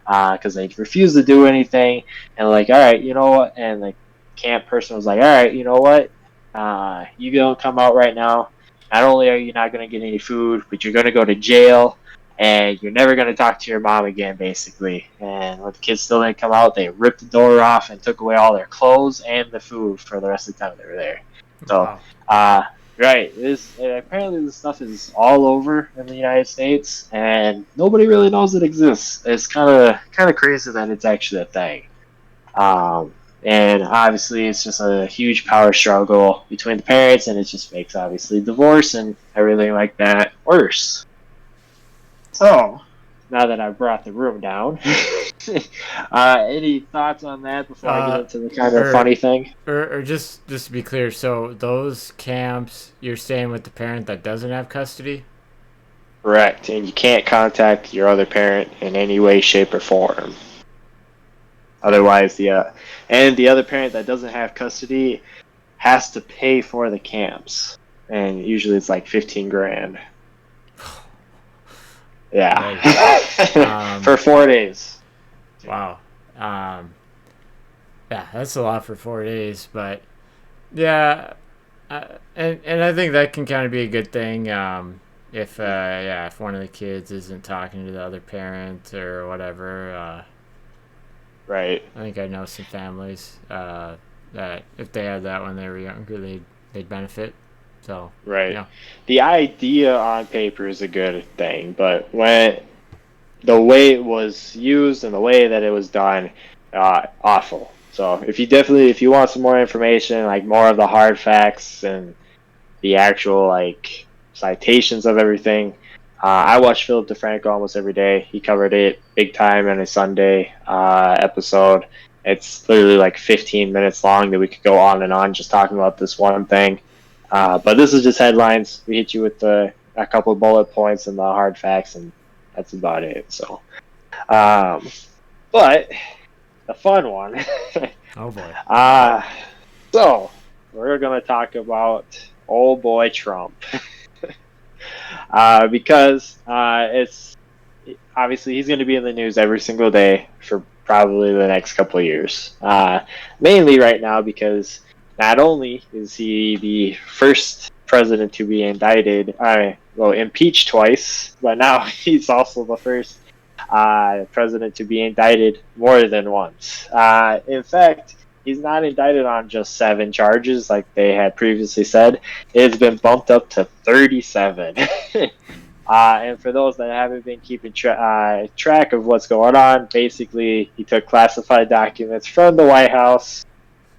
because they refused to do anything, and like, all right, you know what? And the camp person was like, all right, you know what? You don't come out right now, not only are you not going to get any food, but you're going to go to jail, and you're never going to talk to your mom again, basically. And when the kids still didn't come out, they ripped the door off and took away all their clothes and the food for the rest of the time they were there. So, right, apparently this stuff is all over in the United States, and nobody really knows it exists. It's kind of crazy that it's actually a thing. And obviously, it's just a huge power struggle between the parents, and it just makes obviously divorce and everything like that worse. So, now that I've brought the room down, any thoughts on that before I get into the kind of funny thing? Or just to be clear, so those camps, you're staying with the parent that doesn't have custody? Correct, and you can't contact your other parent in any way, shape, or form. Otherwise, the other parent that doesn't have custody has to pay for the camps, and usually it's like $15,000. Yeah, for 4 days. Wow. Yeah, that's a lot for 4 days, but yeah, and I think that can kind of be a good thing. If one of the kids isn't talking to the other parent or whatever. Right. I think I know some families that if they had that when they were younger, they'd benefit. So right. Yeah. The idea on paper is a good thing, but when the way it was used and the way that it was done, awful. So if you want some more information, like more of the hard facts and the actual like citations of everything, I watch Philip DeFranco almost every day. He covered it big time in a Sunday episode. It's literally like 15 minutes long that we could go on and on just talking about this one thing. But this is just headlines. We hit you with a couple of bullet points and the hard facts, and that's about it. So, but the fun one. Oh boy. So we're gonna talk about old boy Trump. Because it's obviously he's going to be in the news every single day for probably the next couple of years. Mainly right now because not only is he the first president to be indicted, impeached twice, but now he's also the first president to be indicted more than once. In fact, he's not indicted on just 7 charges like they had previously said. It's been bumped up to 37. And for those that haven't been keeping track of what's going on, basically he took classified documents from the White House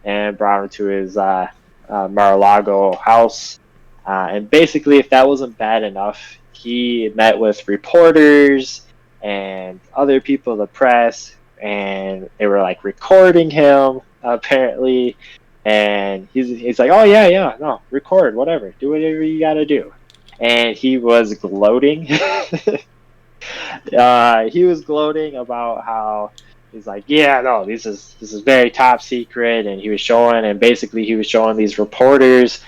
and brought them to his Mar-a-Lago house. And basically, if that wasn't bad enough, he met with reporters and other people in the press, and they were like recording him apparently, and he's like, oh yeah, no, record, whatever, do whatever you gotta do. And he was gloating. He was gloating about how he's like, yeah, no, this is very top secret, and he was showing these reporters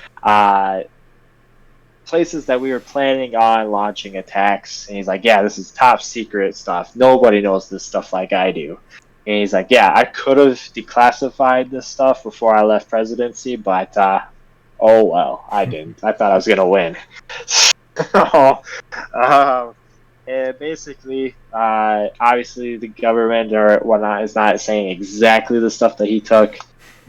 places that we were planning on launching attacks, and he's like, yeah, this is top secret stuff, nobody knows this stuff like I do. And he's like, yeah, I could have declassified this stuff before I left presidency, but oh well, I didn't. I thought I was gonna win. And basically, obviously the government or whatnot is not saying exactly the stuff that he took,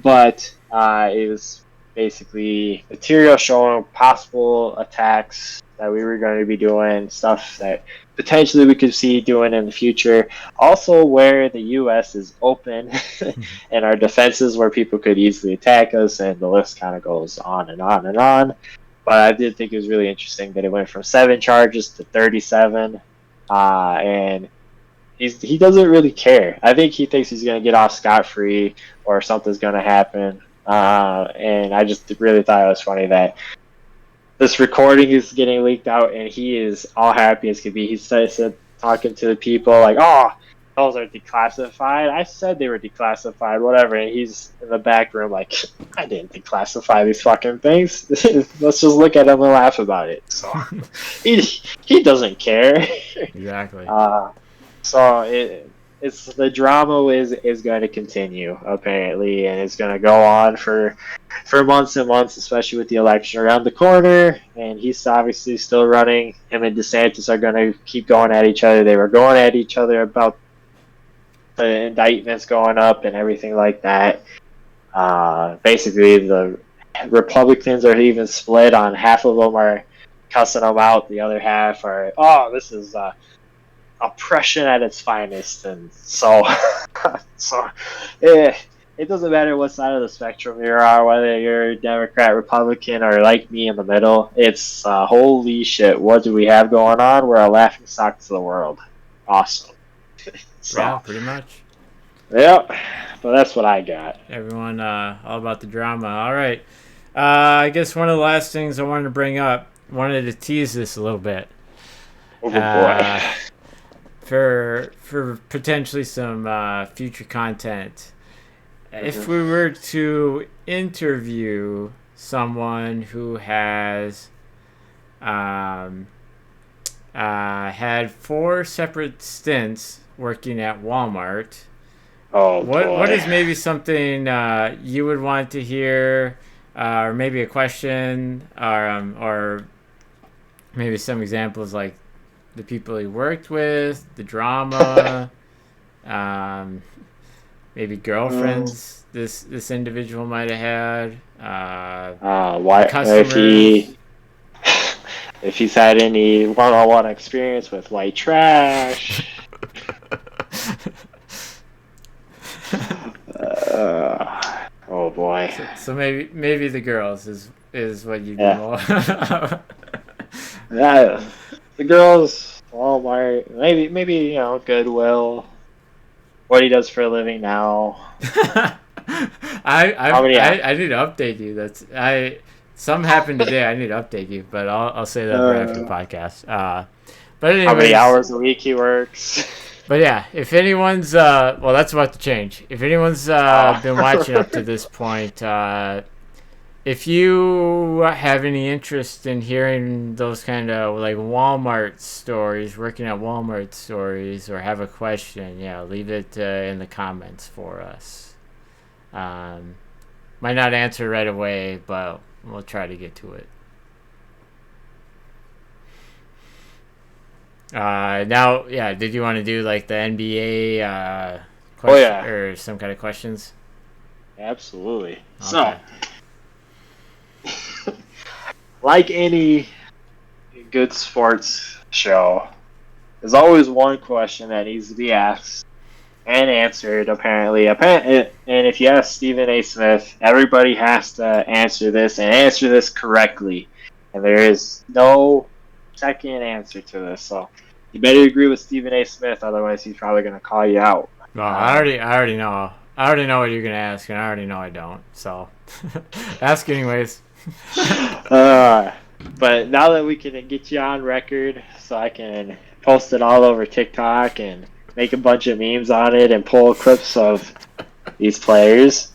but it was basically material showing possible attacks that we were going to be doing, stuff that potentially we could see doing in the future. Also where the U.S. is open and our defenses where people could easily attack us, and the list kind of goes on and on and on. But I did think it was really interesting that it went from 7 charges to 37, and he doesn't really care. I think he thinks he's going to get off scot-free or something's going to happen. And I just really thought it was funny that this recording is getting leaked out, and he is all happy as could be. He said talking to the people like, "Oh, those are declassified. I said they were declassified, whatever." And he's in the back room like, "I didn't declassify these fucking things. Let's just look at him and laugh about it." So he doesn't care. Exactly. So it's the drama is going to continue apparently, and it's going to go on for months and months, especially with the election around the corner. And he's obviously still running. Him and DeSantis are going to keep going at each other. They were going at each other about the indictments going up and everything like that. Basically, the Republicans are even split on half of them are cussing them out. The other half are, oh, this is oppression at its finest. And so, it doesn't matter what side of the spectrum you are, whether you're Democrat, Republican, or like me in the middle. It's holy shit, what do we have going on? We're a laughing stock to the world. Awesome. So, yeah, pretty much. Yep, but that's what I got. Everyone, all about the drama. All right. I guess one of the last things I wanted to bring up, wanted to tease this a little bit. Oh boy. For potentially some future content. If we were to interview someone who has had 4 separate stints working at Walmart, what is maybe something you would want to hear, or maybe a question, or maybe some examples like the people he worked with, the drama, maybe girlfriends this individual might have had, customers. If he's had any one-on-one experience with white trash. Oh boy. So maybe the girls is what you do more. Yeah, the girls, Walmart, maybe Goodwill. What he does for a living now. I need to update you. Something happened today. I need to update you, but I'll say that right after the podcast. But anyways, how many hours a week he works? But yeah, if anyone's that's about to change. If anyone's been watching up to this point, if you have any interest in hearing those kind of like Walmart stories, working at Walmart stories, or have a question, leave it in the comments for us. Might not answer right away, but we'll try to get to it. Now, did you want to do like the NBA question or some kind of questions? Absolutely. Okay. So, like any good sports show, there's always one question that needs to be asked and answered, apparently. And if you ask Stephen A. Smith, everybody has to answer this and answer this correctly. And there is no second answer to this, so you better agree with Stephen A. Smith, otherwise he's probably going to call you out. No, I already know. I already know what you're going to ask, and I already know I don't. So, ask anyways. But now that we can get you on record, so I can post it all over TikTok and make a bunch of memes on it and pull clips of these players.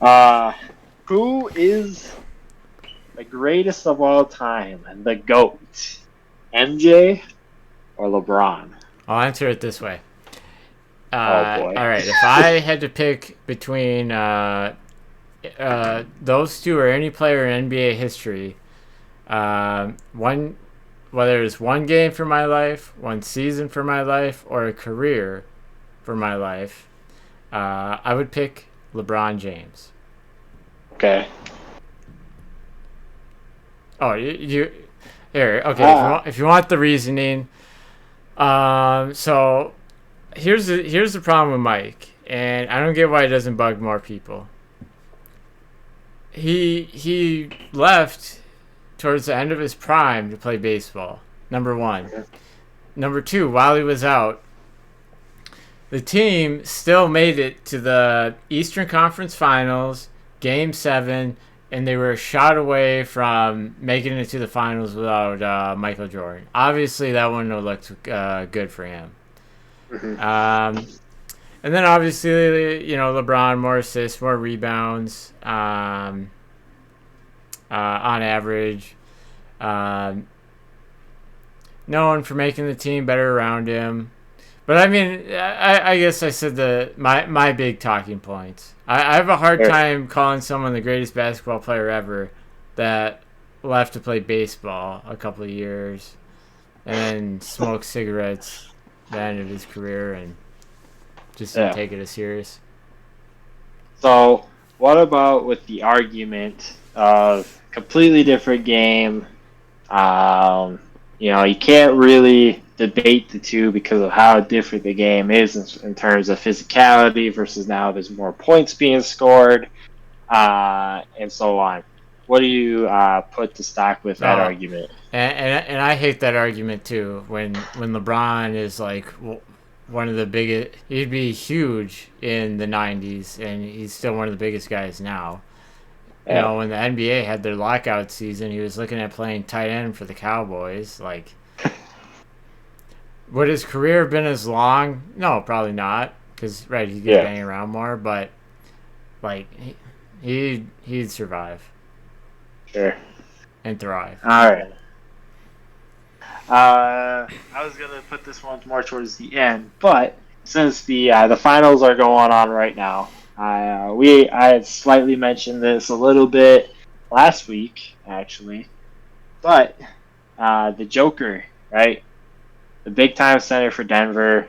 Who is the greatest of all time, the GOAT? MJ or LeBron? I'll answer it this way. Oh boy. All right, if I had to pick between those two or any player in NBA history, whether it's one game for my life, one season for my life, or a career for my life, I would pick LeBron James. Okay. Oh, you here? Okay, if you want the reasoning, so here's the problem with Mike, and I don't get why it doesn't bug more people. He left towards the end of his prime to play baseball. Number one. Number two, while he was out, the team still made it to the Eastern Conference Finals, Game 7, and they were a shot away from making it to the finals without Michael Jordan. Obviously, that wouldn't have looked good for him. And then obviously, LeBron, more assists, more rebounds on average. Known for making the team better around him. But I mean, I guess I said my big talking points. I have a hard time calling someone the greatest basketball player ever that left to play baseball a couple of years and then smoked cigarettes at the end of his career and just didn't take it as serious. So, what about with the argument of completely different game? You can't really debate the two because of how different the game is in terms of physicality versus now there's more points being scored, and so on. What do you put to stock with that argument? And I hate that argument too. When LeBron is like one of the biggest, he'd be huge in the '90s, and he's still one of the biggest guys now. You know, when the NBA had their lockout season, he was looking at playing tight end for the Cowboys. Like, would his career have been as long? No, probably not. Because he'd get banging around more. But like, he'd survive. Sure. And thrive. All right. I was gonna put this one more towards the end, but since the finals are going on right now, I had slightly mentioned this a little bit last week, actually, but the Joker, right, the big time center for Denver,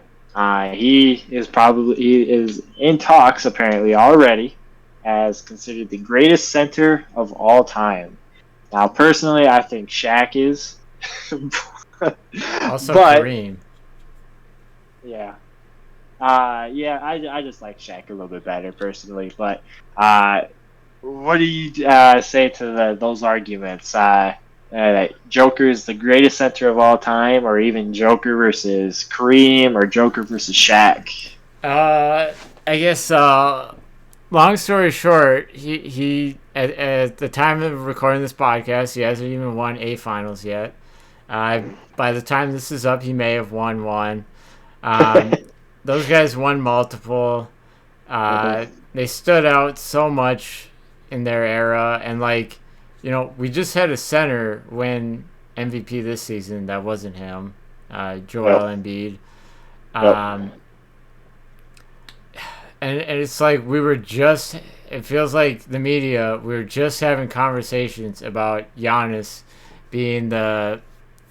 he is in talks apparently already as considered the greatest center of all time. Now, personally, I think Shaq is. Also, Kareem. Yeah. I just like Shaq a little bit better personally. But what do you say to those arguments? That Joker is the greatest center of all time, or even Joker versus Kareem, or Joker versus Shaq? I guess. Long story short, he at the time of recording this podcast, he hasn't even won a finals yet. By the time this is up, he may have won one. Those guys won multiple. They stood out so much in their era, and we just had a center win MVP this season that wasn't him, Joel Embiid. And it's like it feels like the media, we were just having conversations about Giannis being the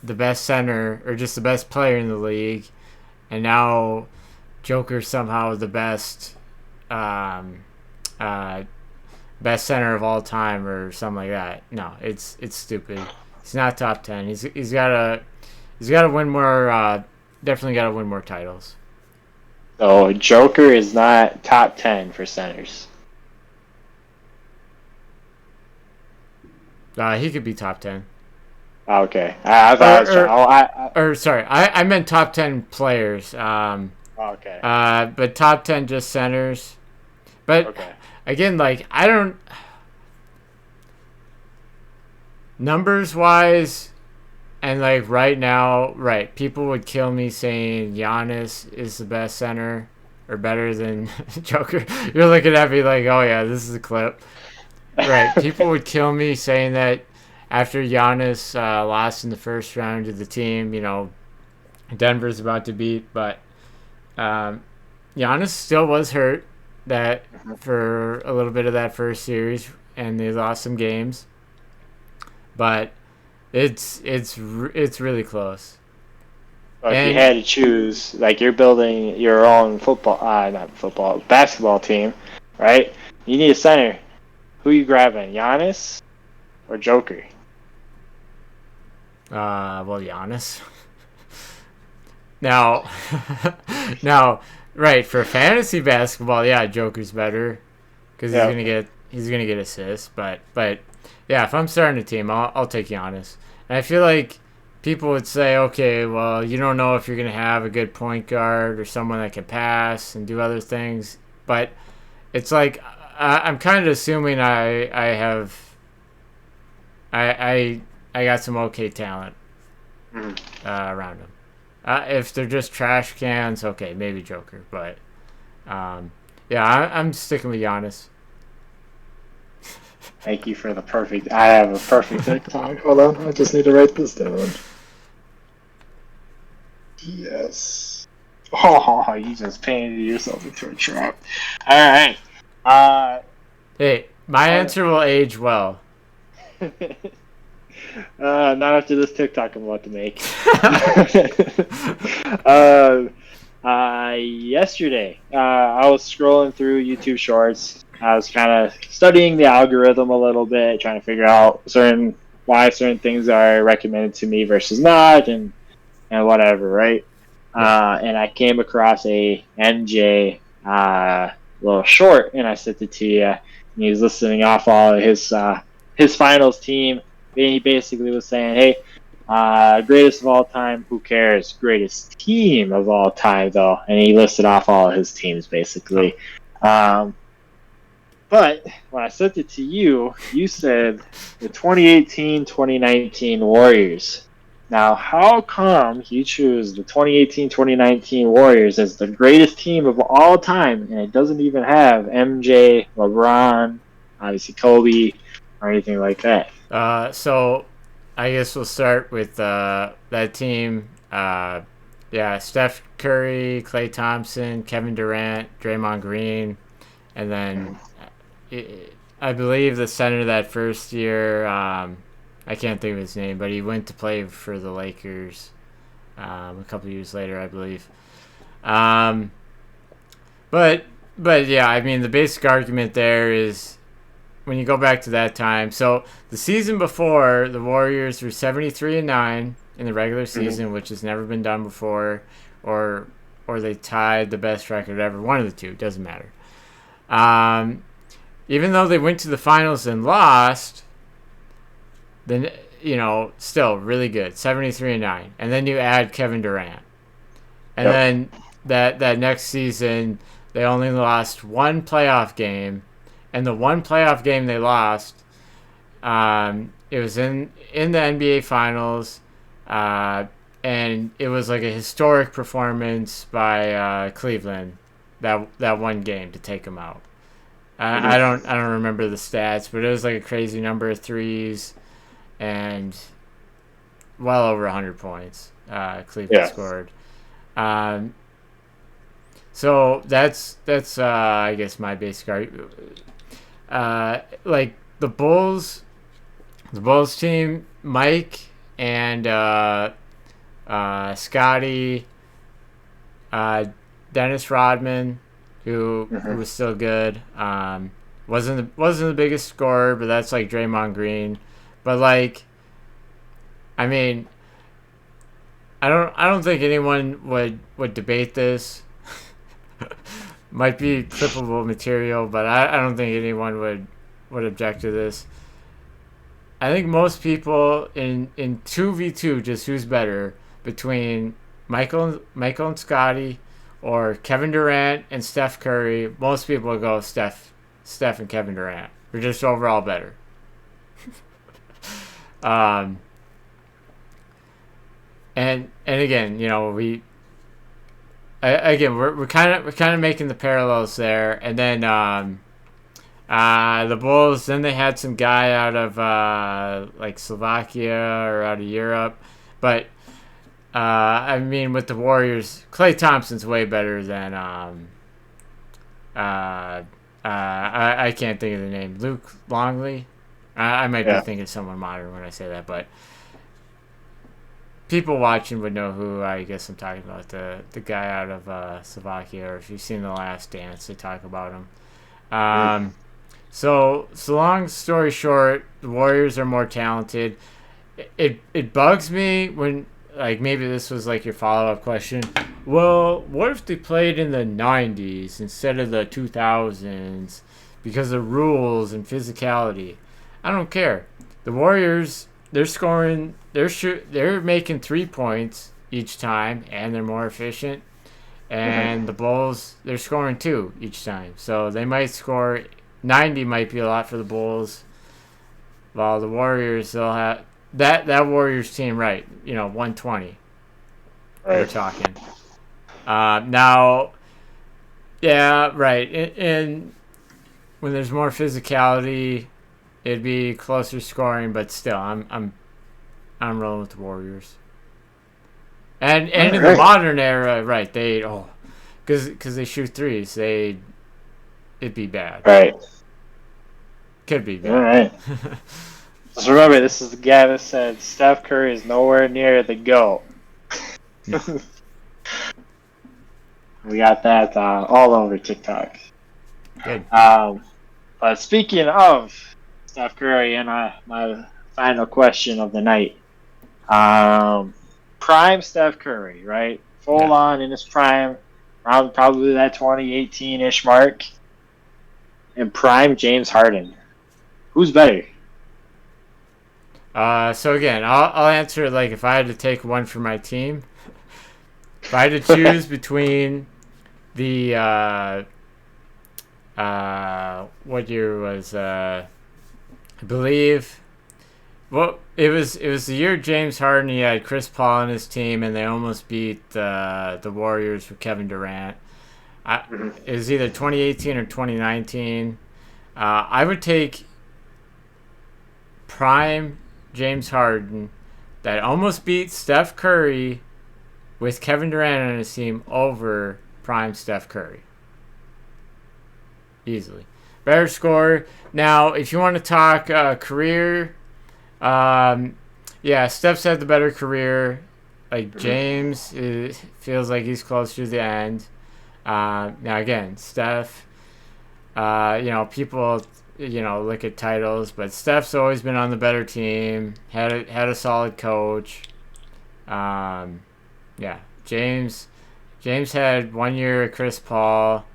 best center or just the best player in the league, and now Joker's somehow the best best center of all time or something like that. No, it's stupid. He's not top 10. He's got to win more. Definitely got to win more titles. So Joker is not top 10 for centers. He could be top 10. Okay. I thought sorry, I meant top 10 players. Okay. But top 10 just centers. But again, I don't. Numbers wise, and right now, people would kill me saying Giannis is the best center or better than Joker. You're looking at me like, oh yeah, this is a clip. Right. People would kill me saying that after Giannis lost in the first round to the team, Denver's about to beat, but Giannis still was hurt for a little bit of that first series, and they lost some games. But it's really close. Well, if you had to choose, you're building your own basketball team, right? You need a center. Who you grabbing, Giannis or Joker? Well, Giannis. Now, for fantasy basketball, yeah, Joker's better because he's gonna get assists. But yeah, if I'm starting a team, I'll take Giannis. And I feel like people would say, okay, well, you don't know if you're gonna have a good point guard or someone that can pass and do other things. But it's like I'm kind of assuming I got some okay talent around him. If they're just trash cans, okay, maybe Joker. But, I'm sticking with Giannis. Thank you for the perfect... I have a perfect TikTok. Hold on, I just need to write this down. Yes. Oh, you just painted yourself into a trap. All right. Uh, Hey, my answer will age well. not after this TikTok I'm about to make. uh, Yesterday, I was scrolling through YouTube Shorts. I was kind of studying the algorithm a little bit, trying to figure out why certain things are recommended to me versus not, and whatever, right? And I came across a NJ little short, and I sent it to you. And he was listing off all of his finals team. And he basically was saying, "Hey, greatest of all time. Who cares? Greatest team of all time, though." And he listed off all of his teams, basically. But when I sent it to you, you said the 2018-2019 Warriors. Now, how come you choose the 2018-2019 Warriors as the greatest team of all time, and it doesn't even have MJ, LeBron, obviously Kobe, or anything like that? So I guess we'll start with that team. Steph Curry, Klay Thompson, Kevin Durant, Draymond Green, and then I believe the center that first year, I can't think of his name, but he went to play for the Lakers a couple years later, I believe. But yeah, I mean the basic argument there is when you go back to that time. So the season before, the Warriors were 73-9 in the regular season, which has never been done before, or they tied the best record ever. One of the two, doesn't matter. Even though they went to the finals and lost, then still really good, 73-9. And then you add Kevin Durant, and then that next season they only lost one playoff game, and the one playoff game they lost, it was in the NBA Finals, and it was like a historic performance by Cleveland, that one game to take them out. I don't remember the stats, but it was like a crazy number of threes, and well over 100 points. Cleveland scored. So that's I guess my basic argument. Like the Bulls team, Mike and Scotty, Dennis Rodman, who was still good. Wasn't the biggest scorer, but that's like Draymond Green. But like, I mean, I don't think anyone would debate this. Might be clippable material, but I don't think anyone would object to this. I think most people in 2v2, just who's better between Michael and Scotty, or Kevin Durant and Steph Curry, most people would go Steph and Kevin Durant. They're just overall better. And again, we're kind of making the parallels there. And then the Bulls, then they had some guy out of like Slovakia or out of Europe, but I mean with the Warriors, Klay Thompson's way better than I can't think of the name, Luke Longley. I might be thinking someone modern when I say that, but people watching would know who I guess I'm talking about, the guy out of Slovakia, or if you've seen The Last Dance, they talk about him. So long story short, the Warriors are more talented. It bugs me when, like, maybe this was like your follow-up question. Well, what if they played in the 90s instead of the 2000s because of rules and physicality? I don't care. The Warriors, they're scoring, they're making 3 points each time, and they're more efficient. And the Bulls, they're scoring 2 each time. So they might score 90, might be a lot for the Bulls. While the Warriors, they'll have that Warriors team, right? 120. We're talking. Now, yeah, right. And when there's more physicality, it'd be closer scoring, but still, I'm rolling with the Warriors. And in the modern era, right? Because they shoot threes, it'd be bad. Right. Could be bad. All right. Just remember, this is the guy that said Steph Curry is nowhere near the GOAT. No. We got that all over TikTok. Good. But speaking of Steph Curry, and my final question of the night, prime Steph Curry, right? Full on in his prime, around probably that 2018-ish mark, and prime James Harden. Who's better? So again, I'll answer it like if I had to take one for my team. If I had to choose between the what year was I believe it was the year James Harden, he had Chris Paul on his team and they almost beat the Warriors with Kevin Durant. It was either 2018 or 2019. I would take prime James Harden that almost beat Steph Curry with Kevin Durant on his team over prime Steph Curry. Easily. Better scorer. Now, if you want to talk career, Steph's had the better career. Like James, it feels like he's close to the end. Now, again, Steph, people, look at titles, but Steph's always been on the better team, had a solid coach. James had 1 year at Chris Paul,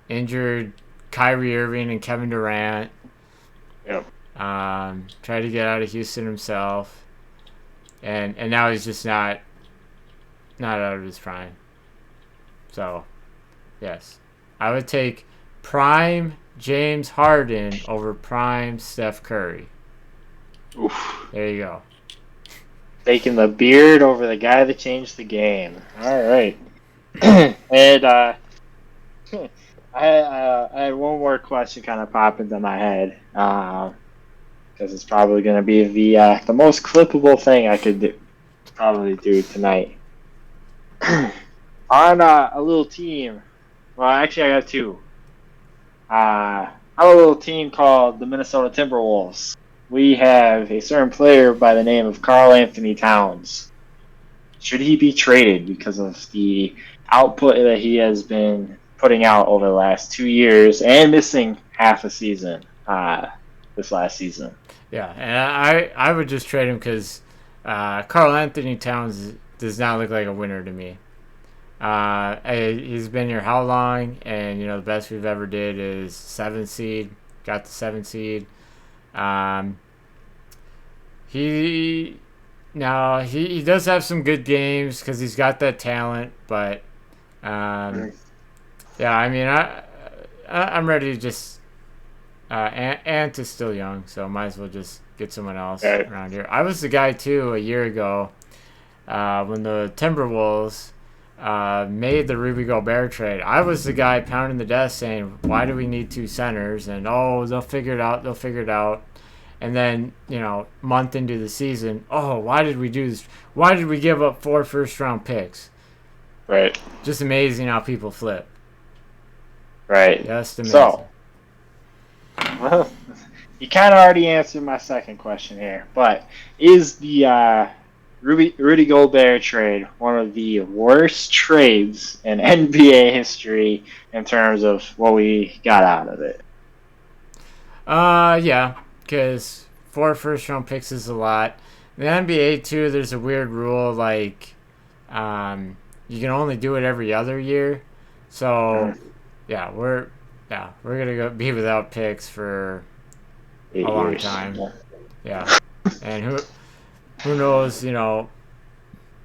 injured Kyrie Irving and Kevin Durant. Yep. Tried to get out of Houston himself, and now he's just not out of his prime. So, yes, I would take prime James Harden over prime Steph Curry. Oof. There you go. Taking the beard over the guy that changed the game. All right. And I had one more question kind of pop into my head because it's probably going to be the most clippable thing I could probably do tonight. On a little team. Well, actually, I got two. On a little team called the Minnesota Timberwolves. We have a certain player by the name of Karl Anthony Towns. Should he be traded because of the output that he has been putting out over the last 2 years and missing half a season this last season? Yeah, and I would just trade him because Karl Anthony Towns does not look like a winner to me. He's been here how long? And the best we've ever did is 7th seed. Got the 7th seed. He does have some good games because he's got that talent, but I'm ready to just Ant is still young, so might as well just get someone else around here. I was the guy too a year ago when the Timberwolves made the Rudy Gobert trade. I was the guy pounding the desk saying, why do we need 2 centers? And they'll figure it out. And then, month into the season, why did we do this? Why did we give up 4 first-round picks? Right. Just amazing how people flip. Right. Just amazing. So, well, you kind of already answered my second question here, but is the Rudy Gobert trade one of the worst trades in NBA history in terms of what we got out of it? Yeah, because 4 first-round picks is a lot. In the NBA, too, there's a weird rule, like, you can only do it every other year. So, we're gonna be without picks for 8 a long years. time. Yeah, and who knows, what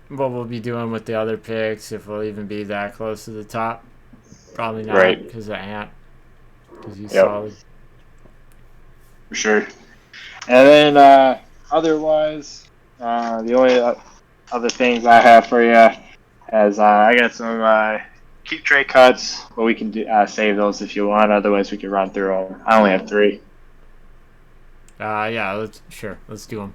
we'll be doing with the other picks, if we'll even be that close to the top. Probably not, because of Ant. Because he's solid. For sure. And then, otherwise, the only other things I have for you is I got some keep trade cuts, but we can save those if you want. Otherwise, we can run through them. I only have 3. Let's do them.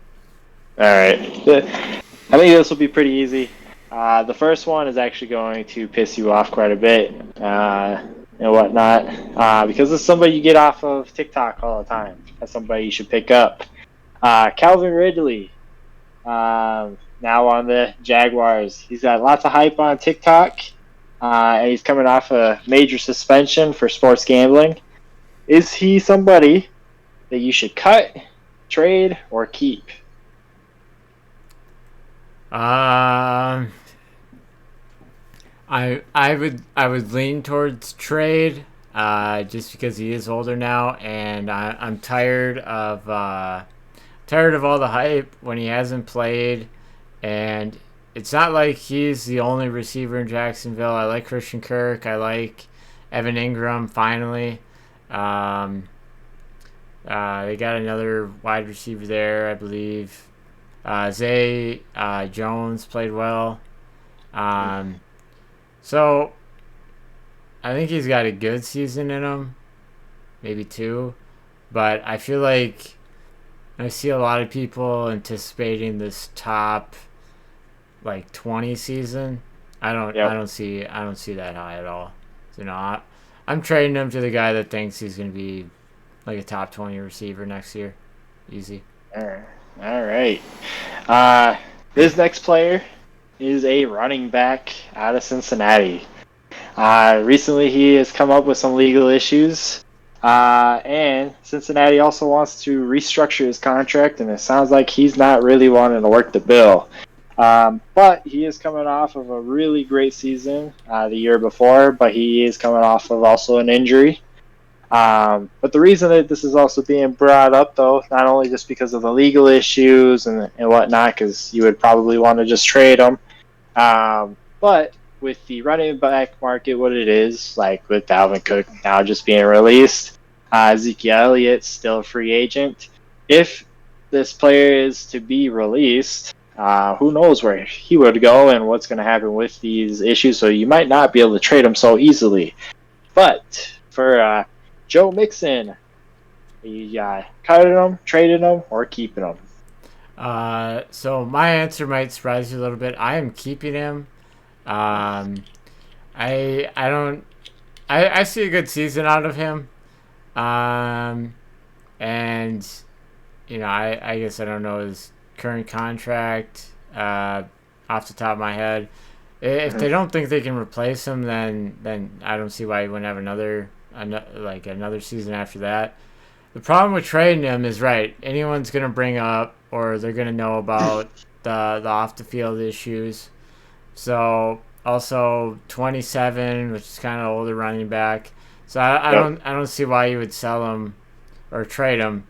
All right. I think this will be pretty easy. The first one is actually going to piss you off quite a bit and whatnot because it's somebody you get off of TikTok all the time. That's somebody you should pick up. Calvin Ridley, now on the Jaguars. He's got lots of hype on TikTok, and he's coming off a major suspension for sports gambling. Is he somebody that you should cut, trade, or keep? I would lean towards trade, just because he is older now, and I'm tired of all the hype when he hasn't played, and it's not like he's the only receiver in Jacksonville. I like Christian Kirk. I like Evan Ingram. Finally, they got another wide receiver there, I believe. Zay Jones played well. So I think he's got a good season in him, maybe two. But I feel like I see a lot of people anticipating this top like 20 season. I don't see that high at all. So I'm trading him to the guy that thinks he's going to be like a top 20 receiver next year. Easy. All right. This next player is a running back out of Cincinnati. Recently, he has come up with some legal issues, and Cincinnati also wants to restructure his contract, and it sounds like he's not really wanting to work the bill. But he is coming off of a really great season the year before, but he is coming off of also an injury. But the reason that this is also being brought up, though, not only just because of the legal issues and whatnot, because you would probably want to just trade him, but with the running back market, what it is, like with Dalvin Cook now just being released, Ezekiel Elliott's still a free agent. If this player is to be released, who knows where he would go and what's going to happen with these issues, so you might not be able to trade him so easily. But for Joe Mixon, you cutting him, trading him, or keeping him? So my answer might surprise you a little bit. I am keeping him. I see a good season out of him. And I guess I don't know his current contract off the top of my head. If they don't think they can replace him, then I don't see why he wouldn't have another season after that. The problem with trading him is, right, anyone's going to bring up or they're going to know about the off the field issues. So also 27, which is kind of older running back. So I don't see why you would sell him or trade him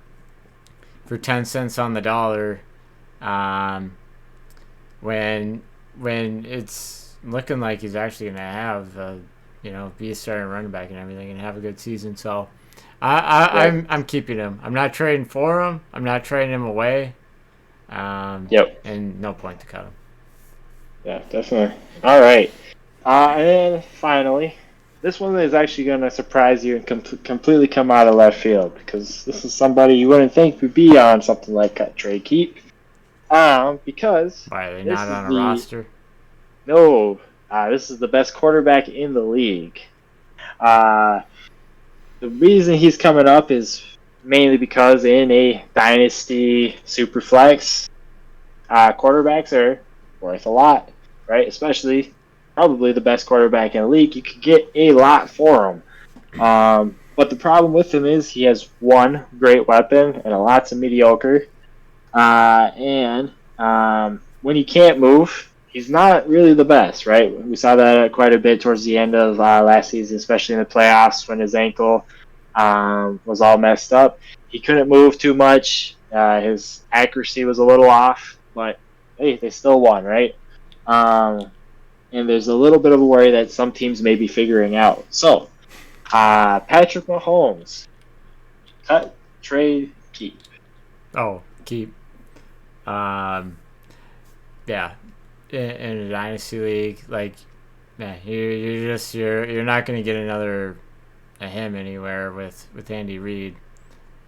for 10 cents on the dollar when it's looking like he's actually going to have be a starting running back and everything and have a good season. So I'm keeping him. I'm not trading for him. I'm not trading him away. And no point to cut him. Yeah, definitely. All right. And then finally, this one is actually going to surprise you and completely come out of left field because this is somebody you wouldn't think would be on something like cut, trade, keep. Because why are they not on a roster? No, this is the best quarterback in the league. The reason he's coming up is mainly because in a dynasty superflex, quarterbacks are worth a lot, right? Especially probably the best quarterback in the league. You could get a lot for him. But the problem with him is he has one great weapon and a lots of mediocre. And when he can't move, he's not really the best, right? We saw that quite a bit towards the end of last season, especially in the playoffs when his ankle was all messed up. He couldn't move too much. His accuracy was a little off, but hey, they still won, right? And there's a little bit of a worry that some teams may be figuring out. So, Patrick Mahomes, cut, trade, keep. Oh, keep. Yeah, in a dynasty league, like, man, you're not gonna get another him anywhere with Andy Reid.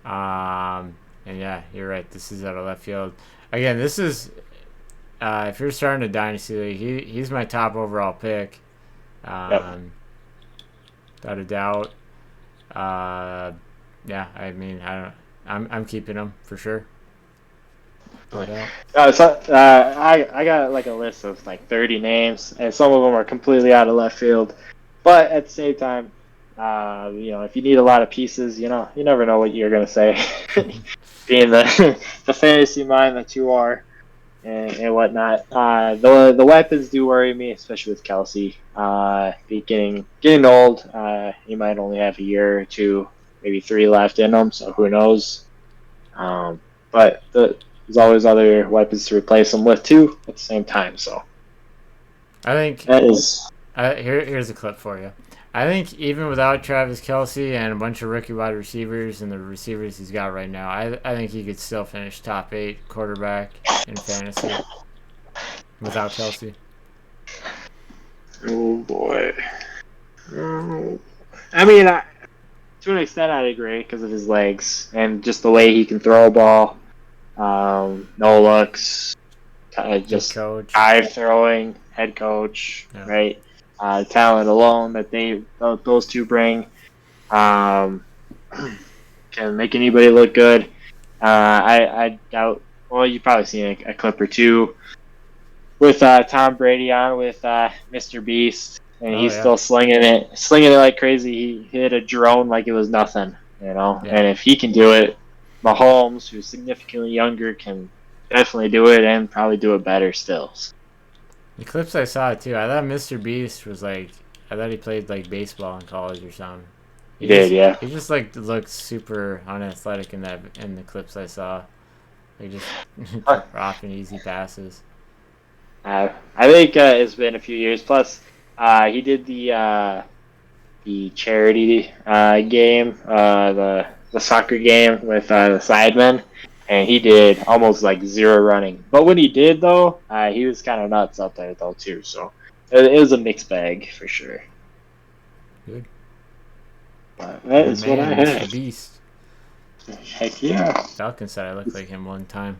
And yeah, you're right. This is out of left field. Again, this is if you're starting a dynasty league, he's my top overall pick. Yep. Without a doubt. Yeah, I mean, I'm keeping him for sure. No doubt. I got like a list of like 30 names, and some of them are completely out of left field. But at the same time, if you need a lot of pieces, you never know what you're gonna say. Being the fantasy mind that you are, and whatnot. The weapons do worry me, especially with Kelsey. Getting old. He might only have a year or two, maybe 3 left in him. So who knows? But there's always other weapons to replace him with too at the same time. So I think that is here's a clip for you. I think even without Travis Kelsey and a bunch of rookie wide receivers and the receivers he's got right now, I think he could still finish top 8 quarterback in fantasy without Kelsey. Oh boy. I mean, to an extent, I'd agree because of his legs and just the way he can throw a ball. No looks, just eye throwing, head coach, yeah. Right? Talent alone that those two bring can make anybody look good. I doubt. Well, you've probably seen a clip or two with Tom Brady on with Mr. Beast, and he's still slinging it like crazy. He hit a drone like it was nothing, Yeah. And if he can do it, Mahomes, who's significantly younger, can definitely do it and probably do it better still. The clips I saw too, I thought Mr. Beast was I thought he played like baseball in college or something. He just looked super unathletic in the clips I saw. Like just dropping easy passes. I think it's been a few years. Plus, he did the charity game, the soccer game with the sidemen, and he did almost like 0 running. But when he did, though, he was kind of nuts out there though too. So it was a mixed bag for sure. Good. But that is what I had. Mr. Beast. Heck yeah. Falcon said I looked like him one time.